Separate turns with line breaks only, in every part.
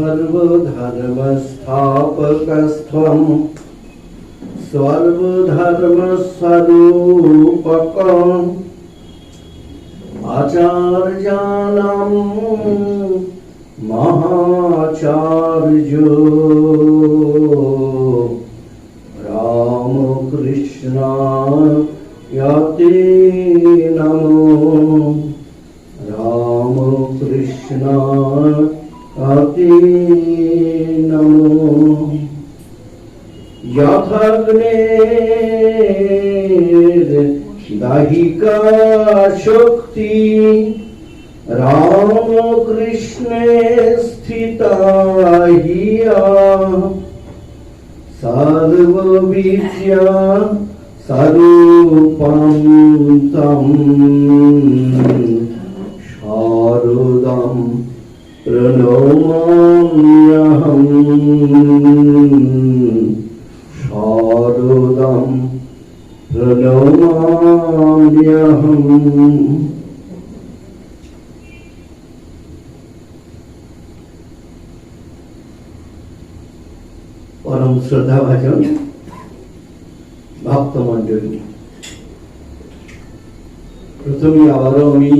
सर्वधर्मस्थापकस्त्वं सर्वधर्मस्वरूपकम् आचार्याणां महाचार्यो रामकृष्णाय नमो रामकृष्णाय नमो यथाग्नेर्दाहिका शक्ति रामकृष्णे स्थिता हिया सर्वविद्या स्वरूपं तं शारदां प्रणमाम्यहम् शारदां प्रणमाम्यहम्। परम श्रद्धाभाजन ভক্তমণ্ডলী, প্রথমে আবারও আমি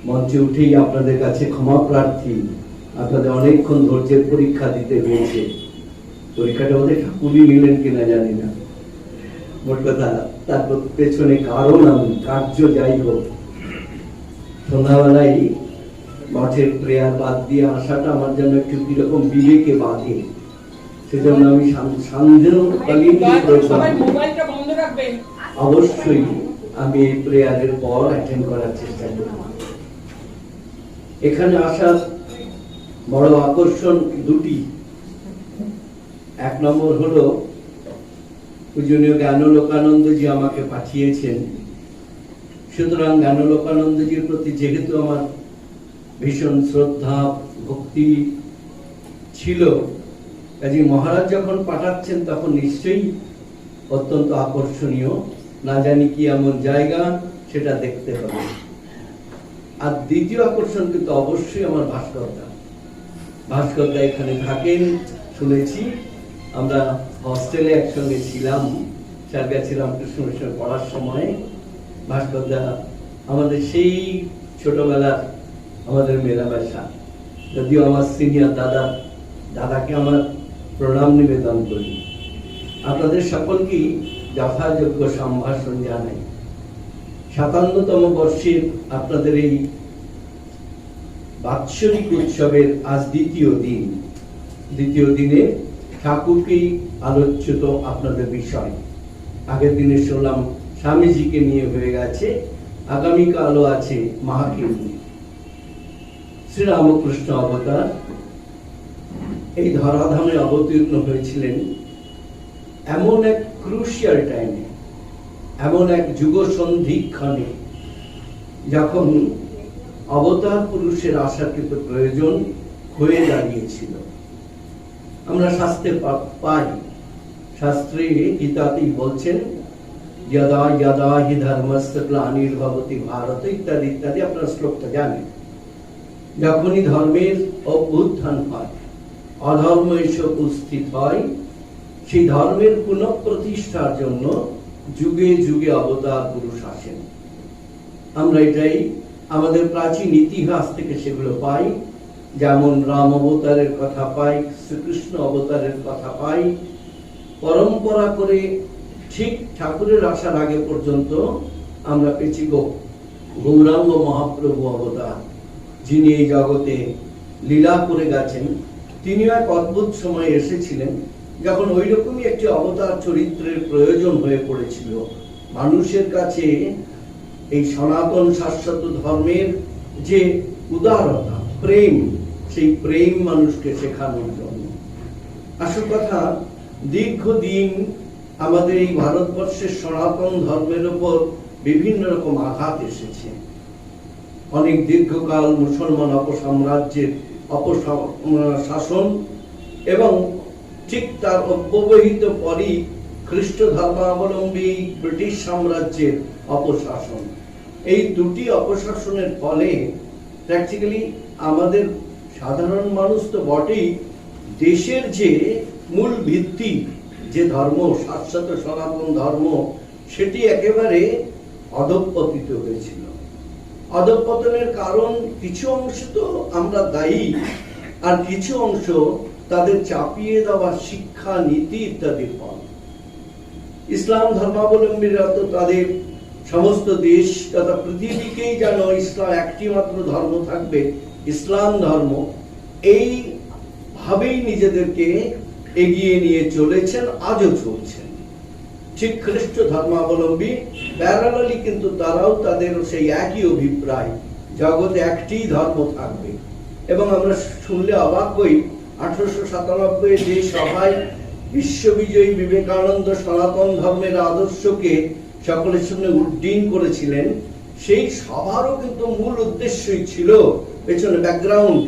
মঞ্চে উঠেই আপনাদের কাছে ক্ষমা প্রার্থী। আপনাদের অনেকক্ষণ ধৈর্যের পরীক্ষা দিতে হয়েছে। পরীক্ষাটা ওদের ঠাকুরই নিলেন কিনা জানি না। মোট কথা তার পেছনে কারণ আমি কার্য যাই হোক, সন্ধ্যাবেলায় মঠের প্রেয়ার বাদ দিয়ে আসাটা আমার জন্য একটু কিরকম বিবেকে বাধে। সেজন্য আমি অবশ্যই আমি এই প্রেয়ারের পর অ্যাটেন্ড করার চেষ্টা করব। এখানে আসার বড় আকর্ষণ দুটি। এক নম্বর হলো পূজনীয় জ্ঞানলোকানন্দজি আমাকে পাঠিয়েছেন। সুতরাং জ্ঞানলোকানন্দজির প্রতি যেহেতু আমার ভীষণ শ্রদ্ধা ভক্তি ছিল, কাজী মহারাজ যখন পাঠাচ্ছেন তখন নিশ্চয়ই অত্যন্ত আকর্ষণীয়, না জানি কি এমন জায়গা সেটা দেখতে হবে। আর দ্বিতীয় আকর্ষণ কিন্তু অবশ্যই আমার ভাস্করদা এখানে থাকেন শুনেছি। আমরা হস্টেলে একসঙ্গে ছিলাম সারগাছি রামকৃষ্ণ মিশনে পড়ার সময়। ভাস্করদা আমাদের সেই ছোটবেলার আমাদের মেলামেশা। যদিও আমার সিনিয়র দাদাকে আমার প্রণাম নিবেদন করি। আপনাদের সকলকেই যথাযোগ্য সম্ভাষণ জানাই। ৫৭তম বর্ষের আপনাদের এই বাৎসরিক উৎসবের আজ দ্বিতীয় দিনে ঠাকুরকেই আলোচ্যত আপনাদের বিষয়। আগের দিনে শুনলাম স্বামীজিকে নিয়ে হয়ে গেছে, আগামীকালও আছে মাকে নিয়ে। শ্রীরামকৃষ্ণ অবতার এই ধরাধামে অবতীর্ণ হয়েছিলেন এমন এক ক্রুশিয়াল টাইমে, এমন এক যুগ সন্ধিক্ষণে, যখন অবতার পুরুষের আসার কিন্তু প্রয়োজন হয়ে দাঁড়িয়েছিল। আমরা শাস্ত্রে পাই, শাস্ত্রে গীতাতেই বলছেন যদা যদা হি ধর্মস্য গ্লানির্ভবতি ভারত ইত্যাদি ইত্যাদি। আপনারা শ্লোকটা জানেন। যখনই ধর্মের অভ্যুত্থান হয়, অধর্ম এসে উপস্থিত হয়, সেই ধর্মের পুনঃপ্রতিষ্ঠার জন্য যুগে যুগে অবতার পুরুষ আসেন। আমরা এটাই আমাদের প্রাচীন ইতিহাস থেকে সেগুলো পাই। যেমন রাম অবতারের কথা পাই, শ্রীকৃষ্ণ অবতারের কথা পাই। পরম্পরা করে ঠিক ঠাকুরের আসার আগে পর্যন্ত আমরা পেয়েছি গৌরাঙ্গ মহাপ্রভু অবতার, যিনি এই জগতে লীলা করে গেছেন। তিনিও এক অদ্ভুত সময়ে এসেছিলেন যখন ওই রকমই একটি অবতার চরিত্রের প্রয়োজন হয়ে পড়েছিল মানুষের কাছে। এই সনাতন শাশ্বত ধর্মের যে উদারতা, প্রেম, সেই প্রেম মানুষকে শেখানোর জন্য। আসল কথা, দীর্ঘদিন আমাদের এই ভারতবর্ষের সনাতন ধর্মের উপর বিভিন্ন রকম আঘাত এসেছে। অনেক দীর্ঘকাল মুসলমান অপসাম্রাজ্যের শাসন এবং ঠিক তার অব্যবহিত পরই খ্রিস্ট ধর্মাবলম্বী ব্রিটিশ সাম্রাজ্যের অপশাসন। এই দুটি অপশাসনের ফলে প্র্যাকটিক্যালি আমাদের সাধারণ মানুষ তো বটেই, দেশের যে মূল ভিত্তি যে ধর্ম, শাশ্বত সনাতন ধর্ম, সেটি একেবারে অধঃপতিত হয়েছিল। অধঃপতনের কারণ কিছু অংশ তো আমরা দায়ী, আর কিছু অংশ তাদের চাপিয়ে দেওয়া শিক্ষা, নীতি ইত্যাদির ফল। ইসলাম ধর্মাবলম্বীরা তো তাদের সমস্ত দেশ তথা পৃথিবীকেই যেন ইসলাম একটি মাত্র ধর্ম থাকবে, ইসলাম ধর্ম, এই ভাবেই নিজেদেরকে এগিয়ে নিয়ে চলেছেন, আজও চলছেন। ঠিক খ্রিস্ট ধর্মাবলম্বী প্যারালালি কিন্তু তারাও তাদের সেই একই অভিপ্রায়, জগতে একটি ধর্ম থাকবে। এবং আমরা শুনলে অবাক হই, 1897 যে সভায় বিশ্ববিজয়ী বিবেকানন্দ সনাতন ধর্মের আদর্শকে সকলের সামনে উড্ডীন করেছিলেন, সেই সভারও কিন্তু মূল উদ্দেশ্যই ছিল, পেছনে ব্যাকগ্রাউন্ড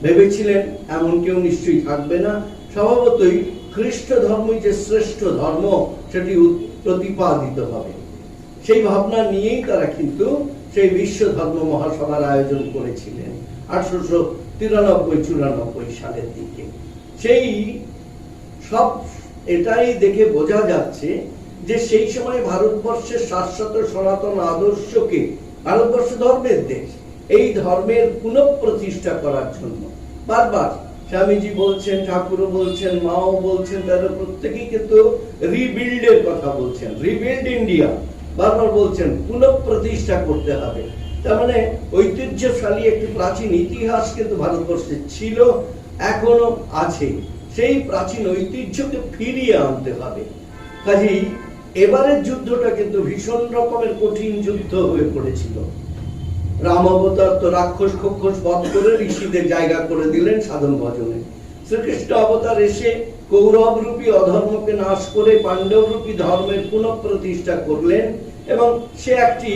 ভেবেছিলেন এমন কেউ নিশ্চয়ই থাকবে না, স্বভাবতই খ্রিস্ট ধর্মই যে শ্রেষ্ঠ ধর্ম সেটি প্রতিপাদিত হবে। সেই ভাবনা নিয়েই তারা কিন্তু সেই বিশ্ব ধর্ম মহাসভার আয়োজন করেছিলেন 1893-94 সালের দিকে। সেই সব এটাই দেখে বোঝা যাচ্ছে যে সেই সময় ভারতবর্ষের শাশ্বত সনাতন আদর্শকে, ভারতবর্ষ ধর্মের দেশ, এই ধর্মের পুনঃপ্রতিষ্ঠা করার জন্য বারবার স্বামীজি বলছেন, ঠাকুরও বলছেন, মাও বলছেন, তারা প্রত্যেকেই কিন্তু রিবিল্ডের কথা বলছেন, রিবিল্ড ইন্ডিয়া বারবার বলছেন, পুনঃপ্রতিষ্ঠা করতে হবে। তার মানে ঐতিহ্যশালী একটি প্রাচীন ইতিহাস কিন্তু ভারতবর্ষে ছিল, এখনো আছে, সেই প্রাচীন ঐতিহ্যকে ফিরিয়ে আনতে হবে। কাজেই এবারের যুদ্ধটা কিন্তু ভীষণ রকমের কঠিন যুদ্ধ হয়ে পড়েছিল। রাম অবতার তো রাক্ষস খক্ষস বধ করে ঋষিদের জায়গা করে দিলেন সাধন ভজনে। শ্রীকৃষ্ণ অবতার এসে কৌরব রূপী অধর্মকে নাশ করে পাণ্ডব রূপী ধর্মের পুনঃপ্রতিষ্ঠা করলেন, এবং সে একটি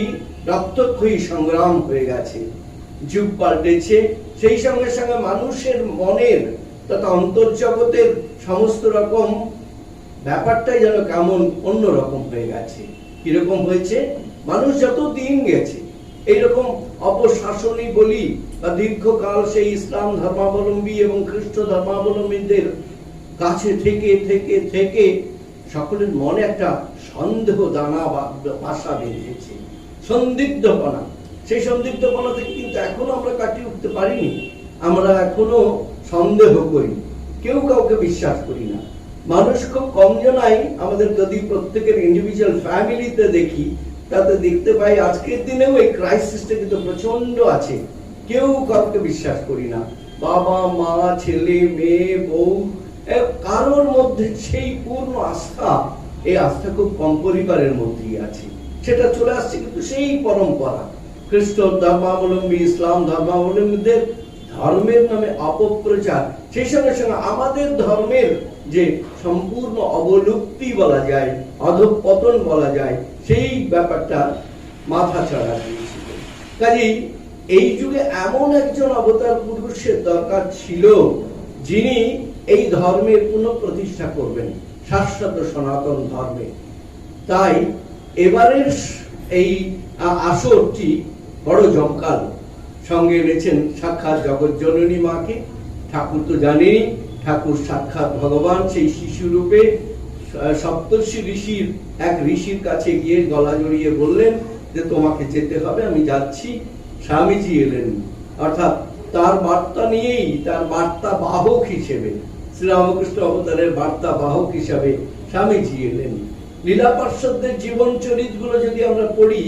রক্তক্ষয়ী সংগ্রাম হয়ে গেছে। যুগ পাল্টেছে, সেই সঙ্গে সঙ্গে মানুষের মনের তথা অন্তর্জগতের সমস্ত রকম ব্যাপারটাই যেন কেমন অন্যরকম হয়ে গেছে। কিরকম হয়েছে? মানুষ যত দিন গেছে এইরকম অপশাসনী বলি বা দীর্ঘকাল সেই ইসলাম ধর্মাবলম্বী এবং খ্রিস্ট ধর্মাবলম্বীদের কাছে থেকে থেকে থেকে সকলের মনে একটা সন্দেহ দানা বাসা বেঁধেছে, সন্দিগ্ধপনা। সেই সন্দিগ্ধপনা থেকে কিন্তু এখনো আমরা কাটিয়ে উঠতে পারিনি। আমরা এখনো সন্দেহ করি, কেউ কাউকে বিশ্বাস করি না। মানুষ খুব কম জনাই, আমাদের যদি প্রত্যেকের ইন্ডিভিজুয়াল ফ্যামিলিতে দেখি, তাতে দেখতে পাই আজকের দিনেও এই ক্রাইসিসটা কিন্তু প্রচন্ড আছে। কেউ কাউকে বিশ্বাস করি না, বাবা মা ছেলে মেয়ে বউ, কারোর মধ্যে সেই পূর্ণ আস্থা, এই আস্থা খুব কম পরিবারের মধ্যেই আছে। সেটা চলে আসছে কিন্তু সেই পরম্পরা, খ্রিস্ট ধর্মাবলম্বী ইসলাম ধর্মাবলম্বীদের ধর্মের নামে অপপ্রচার, সেই সঙ্গে সঙ্গে আমাদের ধর্মের যে সম্পূর্ণ অবলুপ্তি বলা যায়, অধঃপতন বলা যায়, সেই ব্যাপারটা মাথা চাড়া দিয়েছিল। কাজেই এই যুগে এমন একজন অবতার পুরুষের দরকার ছিল, যিনি এই ধর্মের পুনঃপ্রতিষ্ঠা করবেন, শাশ্বত সনাতন ধর্মে। তাই এবারের এই আসরটি বড় জমকাল। সঙ্গে এনেছেন সাক্ষাৎ জগৎ জননী মাকে। ঠাকুর তো জানেনি, ঠাকুর সাক্ষাৎ ভগবান, সেই শিশু রূপে সপ্তর্ষি ঋষির এক ঋষির কাছে গিয়ে গলা জড়িয়ে বললেন যে তোমাকে যেতে হবে, আমি যাচ্ছি। স্বামীজি এলেন, অর্থাৎ তার বার্তা নিয়েই, তার বার্তা বাহক হিসেবে, শ্রীরামকৃষ্ণ অবতারের বার্তা বাহক হিসাবে স্বামীজি এলেন। লীলা পার্শ্বদের জীবন চরিত গুলো যদি আমরা পড়ি,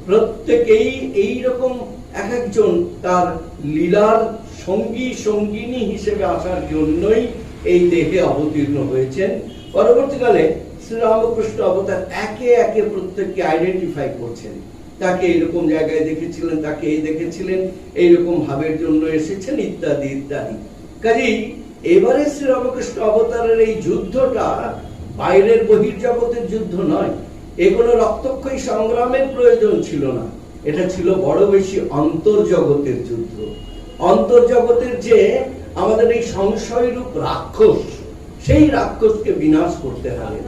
প্রত্যেকেই এইরকম এক একজন তার লীলার সঙ্গী সঙ্গিনী হিসেবে আসার জন্যই এই দেহে অবতীর্ণ হয়েছেন। পরবর্তীকালে শ্রীরামকৃষ্ণ অবতার একে একে প্রত্যেককে আইডেন্টিফাই করছেন, তাকে এইরকম জায়গায় দেখেছিলেন, তাকে এই দেখেছিলেন, এইরকম ভাবের জন্য এসেছেন, ইত্যাদি ইত্যাদি। কাজেই এবারে শ্রীরামকৃষ্ণ অবতারের এই যুদ্ধটা বাইরের বহির্জগতের যুদ্ধ নয়, এ কোনো রক্তক্ষয়ী সংগ্রামের প্রয়োজন ছিল না, এটা ছিল বড় বেশি অন্তর্জগতের যুদ্ধ। অন্তর্জগতের যে আমাদের এই সংশয়রূপ রাক্ষস, সেই রাক্ষসকে বিনাশ করতে হবে।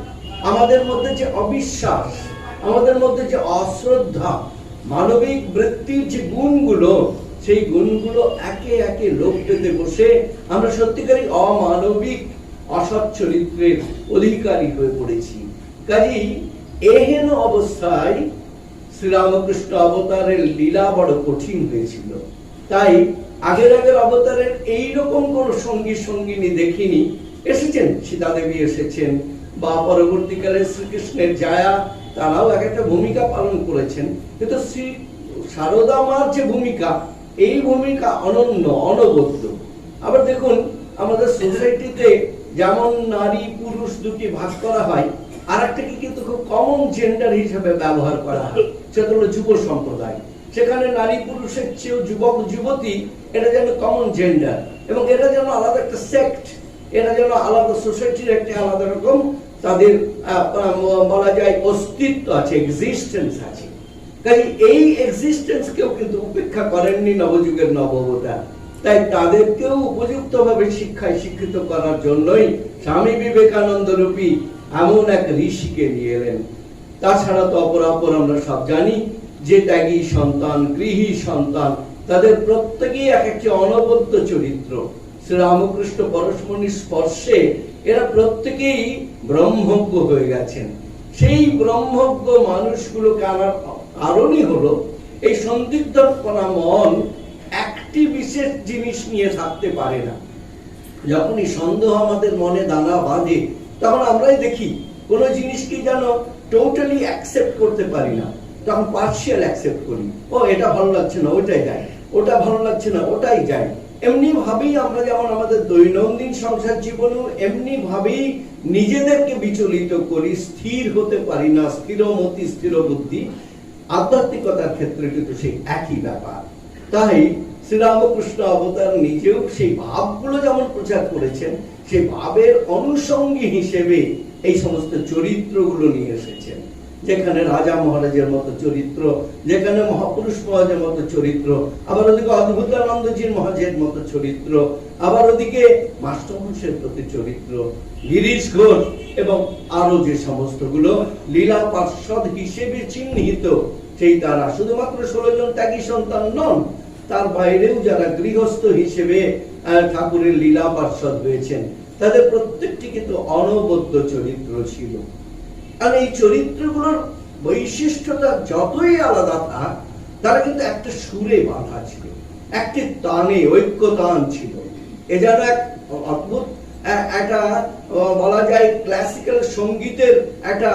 আমাদের মধ্যে যে অবিশ্বাস, আমাদের মধ্যে যে অশ্রদ্ধা, মানবিক বৃত্তির যে গুণগুলো, সেই গুণগুলো একে একে লোপ পেতে বসে আমরা সত্যিকারই অমানবিক অসৎ চরিত্রের অধিকারী হয়ে পড়েছি। কাজেই এহেন অবস্থায় শ্রীরামকৃষ্ণ অবতারের লীলা বড় কঠিন হয়েছিল। তাই আগের অবতারের এইরকম কোন সঙ্গী সঙ্গিনী দেখিনি। এসেছেন সীতা দেবী, এসেছেন, বা পরবর্তীকালে শ্রীকৃষ্ণের জায়া, তারাও এক একটা ভূমিকা পালন করেছেন। কিন্তু শ্রী শারদা মার যে ভূমিকা, এই ভূমিকা অনন্য, অনবদ্য। আবার দেখুন, আমাদের সোসাইটিতে যেমন নারী পুরুষ দুটি ভাগ করা হয়, আর একটাকে কিন্তু খুব কমন জেন্ডার হিসেবে ব্যবহার করা হয়, সেটা হলো যুব সম্প্রদায়। সেখানে নারী পুরুষের চেয়েও যুবক যুবতী, এটা যেন কমন জেন্ডার, এবং এটা যেন আলাদা একটা সেক্ট, এটা যেন আলাদা সোসাইটির একটা আলাদা রকম তাদের বলা যায় অস্তিত্ব আছে, এক্সিস্টেন্স আছে। তাই এই এক্সিস্টেন্স কেউ কিন্তু উপেক্ষা করেননি নবযুগের নবঅবতার। তাই তাদেরকেও উপযুক্তভাবে শিক্ষায় শিক্ষিত করার জন্যই স্বামী বিবেকানন্দ রূপী এমন এক ঋষিকে নিয়ে এলেন। তাছাড়া তো অপরাপর আমরা সব জানি যে ত্যাগী সন্তান, গৃহী সন্তান, তাদের প্রত্যেকেই এক একটি অনবদ্য চরিত্র। শ্রীরামকৃষ্ণ পরশমণির স্পর্শে এরা প্রত্যেকেই ব্রহ্মজ্ঞ হয়ে গেছেন। সেই ব্রহ্মজ্ঞ মানুষগুলোকে আনার কারণই হলো এই সন্দিগ্ধপনা মন একটি বিশেষ জিনিস নিয়ে থাকতে পারে না। যখনই সন্দেহ আমাদের মনে দানা বাঁধে, তখন আমরাই দেখি কোন জিনিসকে যেন টোটালি অ্যাকসেপ্ট করতে পারি না, তখন পার্শিয়াল অ্যাকসেপ্ট করি। ও এটা ভালো লাগছে না, ওটাই যায়, ওটা ভালো লাগছে না, ওটাই যায়। এমনি ভাবেই আমরা যেমন আমাদের দৈনন্দিন সংসার জীবনেও এমনি ভাবেই নিজেদেরকে বিচলিত করি, স্থির হতে পারি না, স্থিরমতি স্থির বুদ্ধি। আধ্যাত্মিকতার ক্ষেত্রে কিন্তু সেই একই ব্যাপার। তাই শ্রীরামকৃষ্ণ অবতার নিজেও সেই ভাবগুলো যেমন প্রচার করেছেন, সেই ভাবের অনুষঙ্গী হিসেবে এই সমস্ত চরিত্রগুলো নিয়ে এসেছেন। যেখানে রাজা মহারাজের মতো চরিত্র, যেখানে মহাপুরুষ মহারাজের মতো চরিত্র, আবার ওদিকে অদ্ভুতানন্দজির মহারাজের মতো চরিত্র, আবার ওদিকে মাস্টারমশাইয়ের প্রতি চরিত্র, গিরিশ ঘোষ এবং আরো যে সমস্তগুলো লীলা পার্ষদ হিসেবে চিহ্নিত, সেই তারা শুধুমাত্র 16 জন ত্যাগী সন্তান নন, তার বাইরেও যারা গৃহস্থ হিসেবে ঠাকুরের লীলা পার্ষদ হয়েছেন, তাদের প্রত্যেকটি কিন্তু অনবদ্য চরিত্র ছিল। আর এই চরিত্রগুলোর বৈশিষ্ট্যটা যতই আলাদা থাক, তারা কিন্তু একটা সুরে বাঁধা ছিল, একটি তানে, ঐক্যতান ছিল। এ যেন এক অদ্ভুত একটা বলা যায় ক্লাসিক্যাল সঙ্গীতের একটা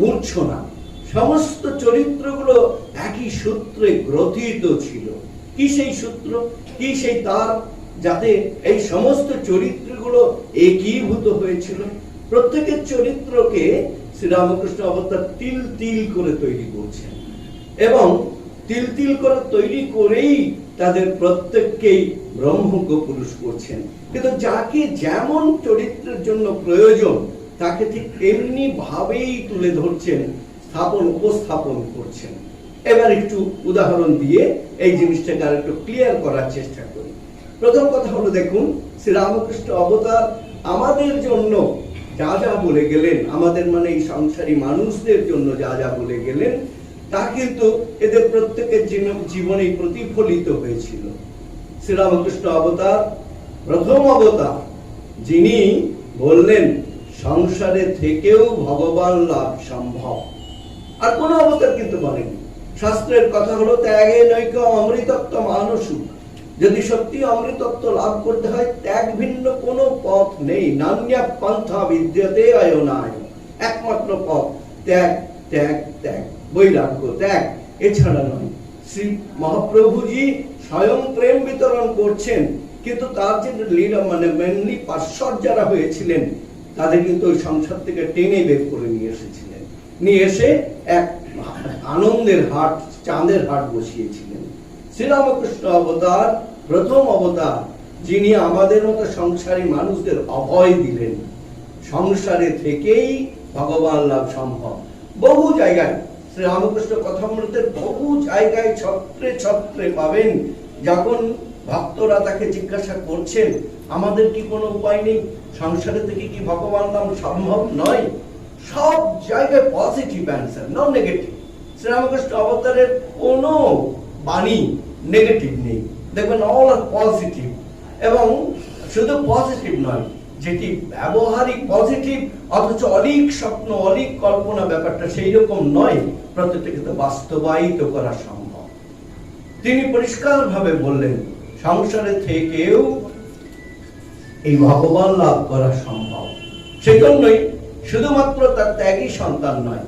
মূর্ছনা। সমস্ত চরিত্রগুলো একই সূত্রে গ্রথিত ছিল। কি সেই সূত্র, কি সেই তার, যাতে এই সমস্ত চরিত্রগুলো একীভূত হয়েছিল? প্রত্যেকের চরিত্রকে শ্রীরামকৃষ্ণ অবতার তিল তিল করে তৈরি করছেন, এবং তিল তিল করে তৈরি করেই তাদের প্রত্যেককেই ব্রহ্মজ্ঞ পুরুষ করছেন। কিন্তু যাকে যেমন চরিত্রের জন্য প্রয়োজন, তাকে ঠিক তেমনি ভাবেই তুলে ধরছেন, উপস্থাপন করছেন। এবার একটু উদাহরণ দিয়ে এই জিনিসটাকে আর একটু ক্লিয়ার করার চেষ্টা করি। প্রথম কথা হলো, দেখুন শ্রীরামকৃষ্ণ অবতার আমাদের জন্য যা যা বলে গেলেন, আমাদের মানে এই সংসারী মানুষদের জন্য যা যা বলে গেলেন, তা কিন্তু এদের প্রত্যেকের জীবনে প্রতিফলিত হয়েছিল। শ্রীরামকৃষ্ণ অবতার প্রথম অবতার, যিনি বললেন সংসারে থেকেও ভগবান লাভ সম্ভব। আর কোন অবতার কিন্তু বলেনি। শাস্ত্রের কথা হলো, ত্যাগে নৈক অমৃতত্ব মানসু। যদি সত্যি অমৃতত্ব লাভ করতে হয়, ত্যাগ ভিন্ন কোন পথ নেই। নান্যা পন্থা বিদ্যতে অয়নায়। একমাত্র পথ ত্যাগ, ত্যাগ, ত্যাগ, বৈরাগ্য, ত্যাগ, এছাড়া নয়। শ্রী মহাপ্রভুজি স্বয়ং প্রেম বিতরণ করছেন, কিন্তু তার যে লীলা মানে মেনলি পার্শ্বদ যারা হয়েছিলেন, তাদের কিন্তু ওই সংসার থেকে টেনে বের করে নিয়ে এসেছিলেন। নিয়ে এসে এক আনন্দের হাট, চাঁদের হাট বসিয়েছিলেন। শ্রীরামকৃষ্ণ অবতার প্রথম অবতার, যিনি আমাদের মতো সংসারী মানুষদের অভয় দিলেন। সংসারে থেকেই ভগবান লাভ সম্ভব। বহু জায়গায় শ্রীরামকৃষ্ণ কথামৃতের বহু জায়গায় ছত্রে ছত্রে পাবেন, যখন ভক্তরা তাকে জিজ্ঞাসা করছেন, আমাদের কি কোনো উপায় নেই, সংসারে থেকে কি ভগবান নাম সম্ভব নয়? সব জায়গায় positive answer, non negative. Sri Ramakrishna অবতারের কোনো বাণী নেগেটিভ নেই। দেখবেন অল আর পজিটিভ, এবং শুধু পজিটিভ নয়, যেটি ব্যবহারিক পজিটিভ অথচ অলিক স্বপ্ন অলিক কল্পনা, ব্যাপারটা সেই রকম নয়, প্রত্যেকটা কিন্তু বাস্তবায়িত করা সম্ভব। তিনি পরিষ্কার ভাবে বললেন সংসারে থেকেও এই ভগবান লাভ করা সম্ভব। সেজন্যই শুধুমাত্র তার ত্যাগী সন্তান নয়,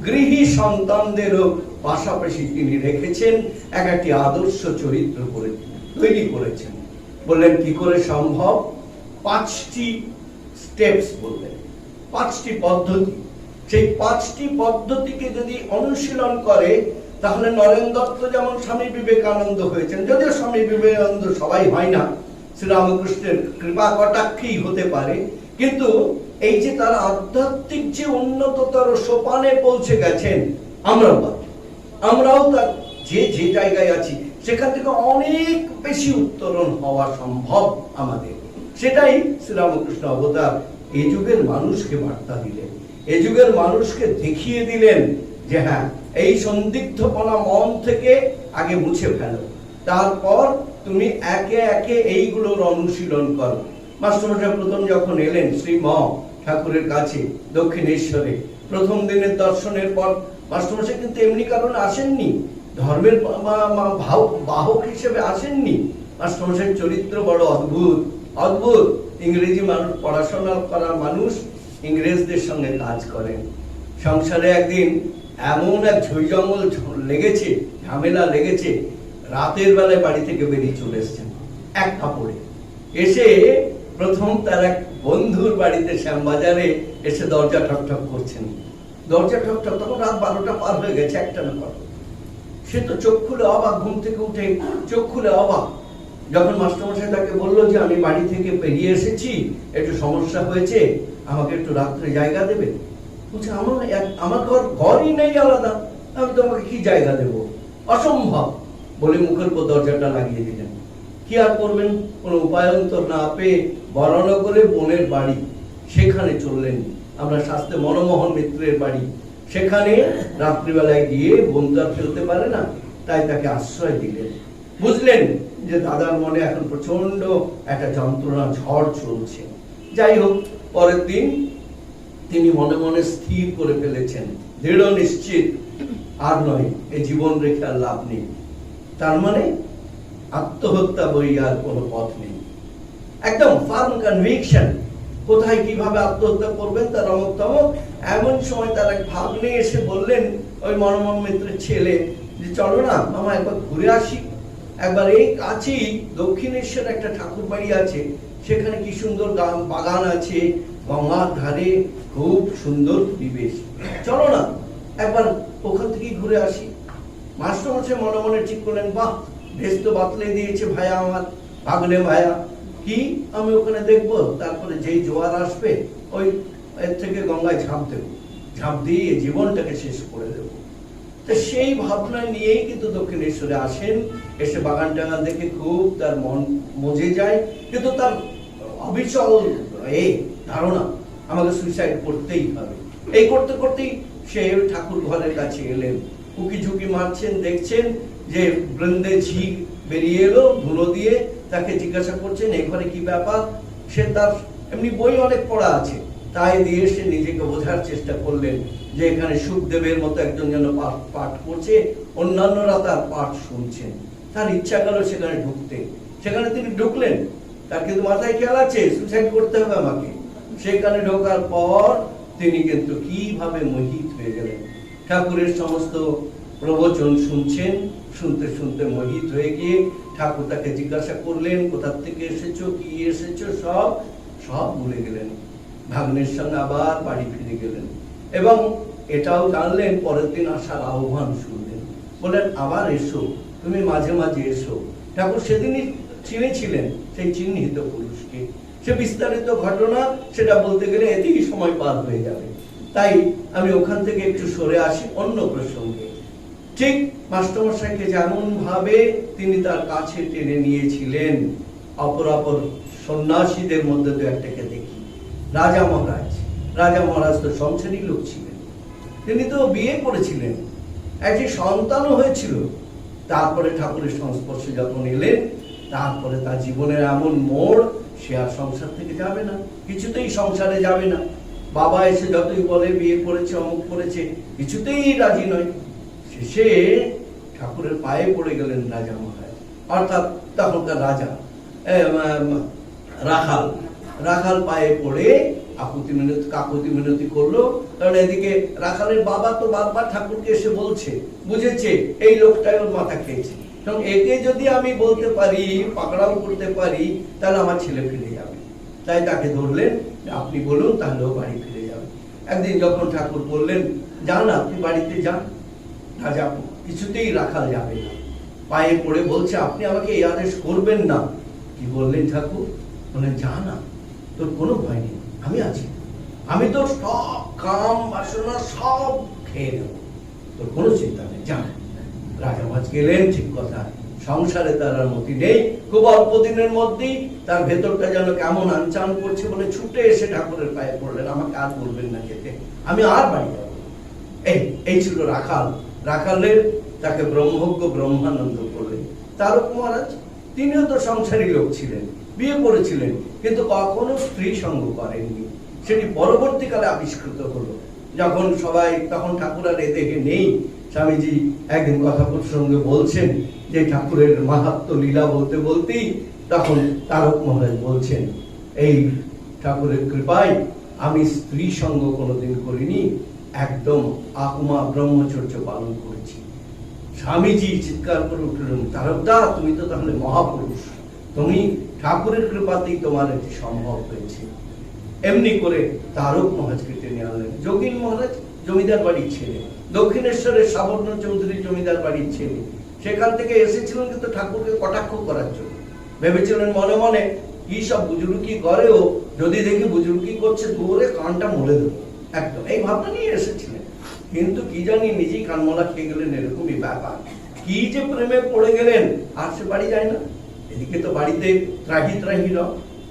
গৃহী সন্তানদেরও পাশাপাশি তিনি রেখেছেন, একটি আদর্শ চরিত্র করে তৈরি করেছেন। বললেন কি করে সম্ভব? 5টি স্টেপস বললেন, 5টি পদ্ধতি। সেই 5টি পদ্ধতিকে যদি অনুশীলন করে, তাহলে নরেন দত্ত যেমন স্বামী বিবেকানন্দ হয়েছেন, যদিও স্বামী বিবেকানন্দ সবাই হয় না, শ্রীরামকৃষ্ণের কৃপা কটাক্ষেই হতে পারে, কিন্তু এই যে তারা আধ্যাত্মিক যে উন্নততর সোপানে পৌঁছে গেছেন, আমরাও তার যে যে জায়গায় আছি সেখান থেকে অনেক বেশি উত্তরণ হওয়া সম্ভব আমাদের। সেটাই শ্রীরামকৃষ্ণ অবতার এই যুগের মানুষকে বার্তা দিলেন, এই যুগের মানুষকে দেখিয়ে দিলেন যে হ্যাঁ, এই সন্দিগ্ধপনা মন থেকে আগে মুছে ফেলো, তারপর তুমি একে একে এইগুলোর অনুশীলন করো। মাস্টারমশাই প্রথম যখন এলেন শ্রীম ঠাকুরের কাছে দক্ষিণেশ্বরে, প্রথম দিনের দর্শনের পর মাস্টারমশাই কিন্তু এমনি কারণে আসেননি, ধর্মের বাহক হিসেবে আসেননি। মাস্টারমশাইয়ের চরিত্র বড় অদ্ভুত অদ্ভুত। ইংরেজি মানুষ, পড়াশোনা করা মানুষ ইংরেজদের সঙ্গে কাজ করেন। সংসারে একদিন এমন এক ঝই জঙ্গল লেগেছে, ঝামেলা লেগেছে, রাতের বেলায় বাড়ি থেকে বেরিয়ে চলে এসেছেন এক কাপড়ে। এসে প্রথম তার এক বন্ধুর বাড়িতে শ্যামবাজারে এসে দরজা ঠকঠক করছেন, দরজা ঠকঠক, তখন রাত 12টা পার হয়ে গেছে, একটা না কত। সে তো চোখ খুলে অবাক, ঘুম থেকে উঠে চোখ খুলে অবাক। যখন মাস্টারমশাই তাকে বললো যে আমি বাড়ি থেকে বেরিয়ে এসেছি, একটু সমস্যা হয়েছে, আমাকে একটু রাত্রে জায়গা দেবে। বলছে আমার ঘরই নেই আলাদা, আমি তোমাকে কি জায়গা দেব, অসম্ভব বলে মুখের উপর দরজাটা লাগিয়ে দিলেন। কি আর করবেন, কোনো উপায়ন্তর না পেয়ে বরানগরে বোনের বাড়ি, সেখানে চললেন। আমরা শাস্ত্রে মনমোহন মিত্রের বাড়ি, সেখানে রাত্রিবেলায় গিয়ে বোন তো আর ফেলতে পারে না, তাই তাকে আশ্রয় দিলেন। বুঝলেন যে দাদার মনে এখন প্রচন্ড একটা যন্ত্রণা, ঝড় চলছে। যাই হোক, পরের দিন তিনি মনে মনে স্থির করে ফেলেছেন, দৃঢ় নিশ্চিত, আর নয়, এই জীবন রেখে আর লাভ নেই। তার মানে আত্মহত্যা বই আর কোনো পথ নেই, একদম ফার্ম কনভিকশন। কোথায় কিভাবে আত্মহত্যা করবেন তার অমুকতম। এমন সময় তার এক ভাগ্নে এসে বললেন, ওই মনমোহন মিত্রের ছেলে, যে চলো না মামা একবার ঘুরে আসি, একবার এই কাছেই দক্ষিণেশ্বর একটা ঠাকুর বাড়ি আছে, সেখানে কি সুন্দর বাগান আছে, গঙ্গার ধারে, খুব সুন্দর পরিবেশ, চলো না একবার ওখান থেকে ঘুরে আসি। মাস্টারমশাই মনে মনে ঠিক করলেন, বাহ, বেশ তো বাতলে দিয়েছে ভাইয়া, আমার ভাগ্নে ভাইয়া, কি আমি ওখানে দেখবো, তারপরে যেই জোয়ার আসবে ওই এর থেকে গঙ্গায় ঝাঁপ দেবো, ঝাঁপ দিয়ে জীবনটাকে শেষ করে দেবো। তো সেই ভাবনা নিয়েই কিন্তু দক্ষিণেশ্বরে আসেন, এসে বাগান টাগান দেখে খুব তার মন মজে যায়, কিন্তু তার অবিচল এই ধারণা আমাকে সুইসাইড করতেই হবে। এই করতে করতেই সে ঠাকুর ঘরের কাছে এলেন, উকি ঝুঁকি মারছেন, দেখছেন যে বৃন্দে ঝি বেরিয়ে এলো ধুলো দিয়ে, তাকে জিজ্ঞাসা করছেন এই ঘরে কি ব্যাপার। সে তার এমনি বই অনেক পড়া আছে, তাই দিয়ে সে নিজেকে বোঝার চেষ্টা করলেন যে এখানে সুখদেবের মতো একজন যেন পাঠ করছে, অন্যান্যরা তার পাঠ শুনছেন। তার ইচ্ছা গেল সেখানে ঢুকতে, সেখানে তিনি ঢুকলেন। তার কিন্তু মাথায় খেয়াল আছে সুইসাইড করতে হবে আমাকে। সেখানে ঢোকার পর তিনি কিন্তু কিভাবে মোহিত হয়ে গেলেন, ঠাকুরের সমস্ত প্রবচন শুনছেন, শুনতে শুনতে মোহিত হয়ে গিয়ে ঠাকুর তাকে জিজ্ঞাসা করলেন কোথা থেকে এসেছো, কি এসেছো, সব সব ভুলে গেলেন। ভাগ্নের সঙ্গে আবার বাড়ি ফিরে গেলেন এবং এটাও জানলেন, পরের দিন আসার আহ্বান শুনলেন, বললেন আবার এসো, তুমি মাঝে মাঝে এসো। ঠাকুর সেদিনই চিনেছিলেন সেই চিহ্নিত পুরুষকে। সে বিস্তারিত ঘটনা, সেটা বলতে গেলে এতেই সময় পার হয়ে যাবে, তাই আমি ওখান থেকে একটু সরে আসি অন্য প্রসঙ্গে। ঠিক মাস্টারমশাইকে যেমন ভাবে তিনি তার কাছে টেনে নিয়েছিলেন, অপরাপর সন্ন্যাসীদের মধ্যে তো একটাকে দেখি, রাজা মহারাজ তো সংসারী লোক ছিলেন, তিনি তো বিয়ে করেছিলেন, একটি সন্তানও হয়েছিল। তারপরে ঠাকুরের সংস্পর্শে যখন এলেন, তারপরে তার জীবনের এমন মোড়, সে আর সংসার থেকে যাবে না, কিছুতেই সংসারে যাবে না। বাবা এসে যতই বলে বিয়ে করেছে অমুক করেছে, কিছুতেই রাজি নয়। শেষে ঠাকুরের পায়ে পড়ে গেলেন রাজা মহারাজ, অর্থাৎ তখনকার রাজা রাখাল। রাখাল পায়ে পড়ে কাকুতি মিনতি করলো। কারণ এদিকে রাখালের বাবা তো বারবার ঠাকুরকে এসে বলছে, বুঝেছে এই লোকটাই ওর মাথা খেয়েছে, কারণ একে যদি আমি বলতে পারি, পাকড়াও করতে পারি, তাহলে আমার ছেলে ফিরে যাবে। তাই তাকে ধরলেন, আপনি বলুন, তাহলে ও বাড়ি ফিরে যাবে। একদিন যখন ঠাকুর বললেন, যান আপনি বাড়িতে যান, রাজা কিছুতেই রাখাল যাবে না, পায়ে পড়ে বলছে, আপনি আমাকে এই আদেশ করবেন না। কি বললেন ঠাকুর? বললেন, যা না, তোর কোনো ভয় নেই, আমি আছি, আমি তো সব কাম বাসনা সব খেয়ে নেব, তোর কোনো চিন্তা নেই, যা। রাজা মাছ গেলেন, ঠিক কথা, সংসারে তার আর মতি নেই। খুব অল্প দিনের মধ্যেই তার ভেতরটা যেন কেমন আনচান করছে বলে ছুটে এসে ঠাকুরের পায়ে পড়লেন, আমাকে আর বলবেন না যেতে, আমি আর বাড়ি যাব। এই ছিল রাখাল। রাখালের তাকে ব্রহ্মজ্ঞ ব্রহ্মানন্দ করলেন। তারক মহারাজ তিনিও তো সংসারী লোক ছিলেন, বিয়ে করেছিলেন, কিন্তু কখনো স্ত্রী সঙ্গ করেননি। সেটি পরবর্তীকালে আবিষ্কৃত হলো, যখন সবাই, তখন ঠাকুর আর এ দেহে নেই। স্বামীজি একদিন কথা প্রসঙ্গে বলছেন যে ঠাকুরের মাহাত্ম্য লীলা বলতে বলতেই তখন তারক মহারাজ বলছেন, এই ঠাকুরের কৃপায় আমি স্ত্রী সঙ্গ কোনোদিন করিনি, একদম আকুমা ব্রহ্মচর্য পালন করেছি। স্বামীজি চিৎকার করে উঠলেন, তারকদা তুমি তো তাহলে মহাপুরুষ, তুমি ঠাকুরের কৃপাতেই তোমার এটি সম্ভব হয়েছে। এমনি করে তারক মহারাজকে টেনে আনলেন। যোগীন মহারাজ জমিদার বাড়ির ছেলে, দক্ষিণেশ্বরের সাবর্ণ চৌধুরী জমিদার বাড়ির ছেলে। সেখান থেকে এসেছিলেন কিন্তু ঠাকুরকে কটাক্ষ করার জন্য। ভেবেছিলেন মনে মনে, কি সব বুজুর্গি করে, ও যদি দেখি বুজুর্গি করছে দৌড়ে কানটা মুড়ে দেবো, একদম এই ভাবনা নিয়ে এসেছিলেন। কিন্তু কি জানি নিজেই কানমলা খেয়ে গেলেন, এরকমই ব্যাপার। কি যে প্রেমে পড়ে গেলেন, আর সে বাড়ি যায় না। এদিকে তো বাড়িতে ত্রাহি ত্রাহি ন,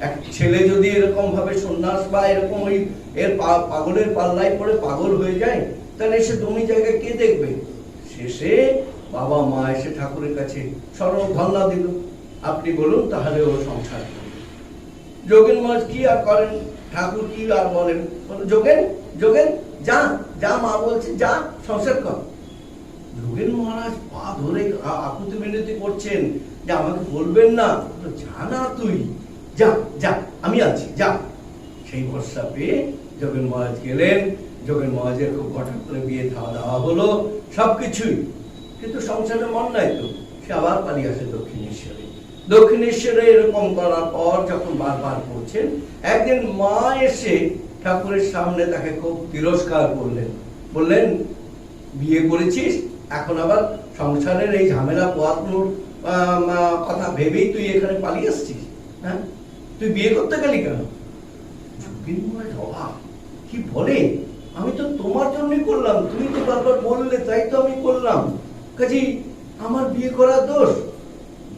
এক ছেলে যদি এরকম ভাবে সন্ন্যাস বা এরকম ওই এর পাগলের পাল্লায় পড়ে পাগল হয়ে যায়, তাহলে সে জমি জায়গায় কে দেখবে? শেষে বাবা মা এসে ঠাকুরের কাছে সরল ধন্না দিল, আপনি বলুন তাহলে ও সংসার করবে। যোগেন মহারাজ কি আর করেন, ঠাকুর কি আর বলেন, যোগেন যোগেন যা যা, মা বলছে যা, সংসার কর। যোগেন মহারাজ পা ধরে আকুতি মিনতি করছেন যে আমাকে বলবেন না, যা না তুই, যা যা, আমি আছি, যা। সেই ভরসা পেয়ে যোগেন মহারাজ গেলেন। যোগেন মহারাজের খুব হঠাৎ করে বিয়ে দেওয়া হলো, সবকিছুই, কিন্তু সংসারে মন নাই তো, সে আবার পালিয়ে আসে দক্ষিণেশ্বরে। দক্ষিণেশ্বরে এরকম করার পর যখন বারবার করছেন, একদিন মা এসে ঠাকুরের সামনে তাকে খুব তিরস্কার করলেন, বললেন, বিয়ে করেছিস, এখন আবার সংসারের এই ঝামেলা পোয়ানোর কথা ভেবেই তুই এখানে পালিয়ে আসছিস? হ্যাঁ, তুই বিয়ে করতে গেলি কেন? যোগীন মহারাজ অবাক, কি বলে, আমি তো তোমার জন্যই করলাম, তুমি তো বারবার বললে, তাই তো আমি করলাম, কাজী আমার বিয়ে করার দোষ?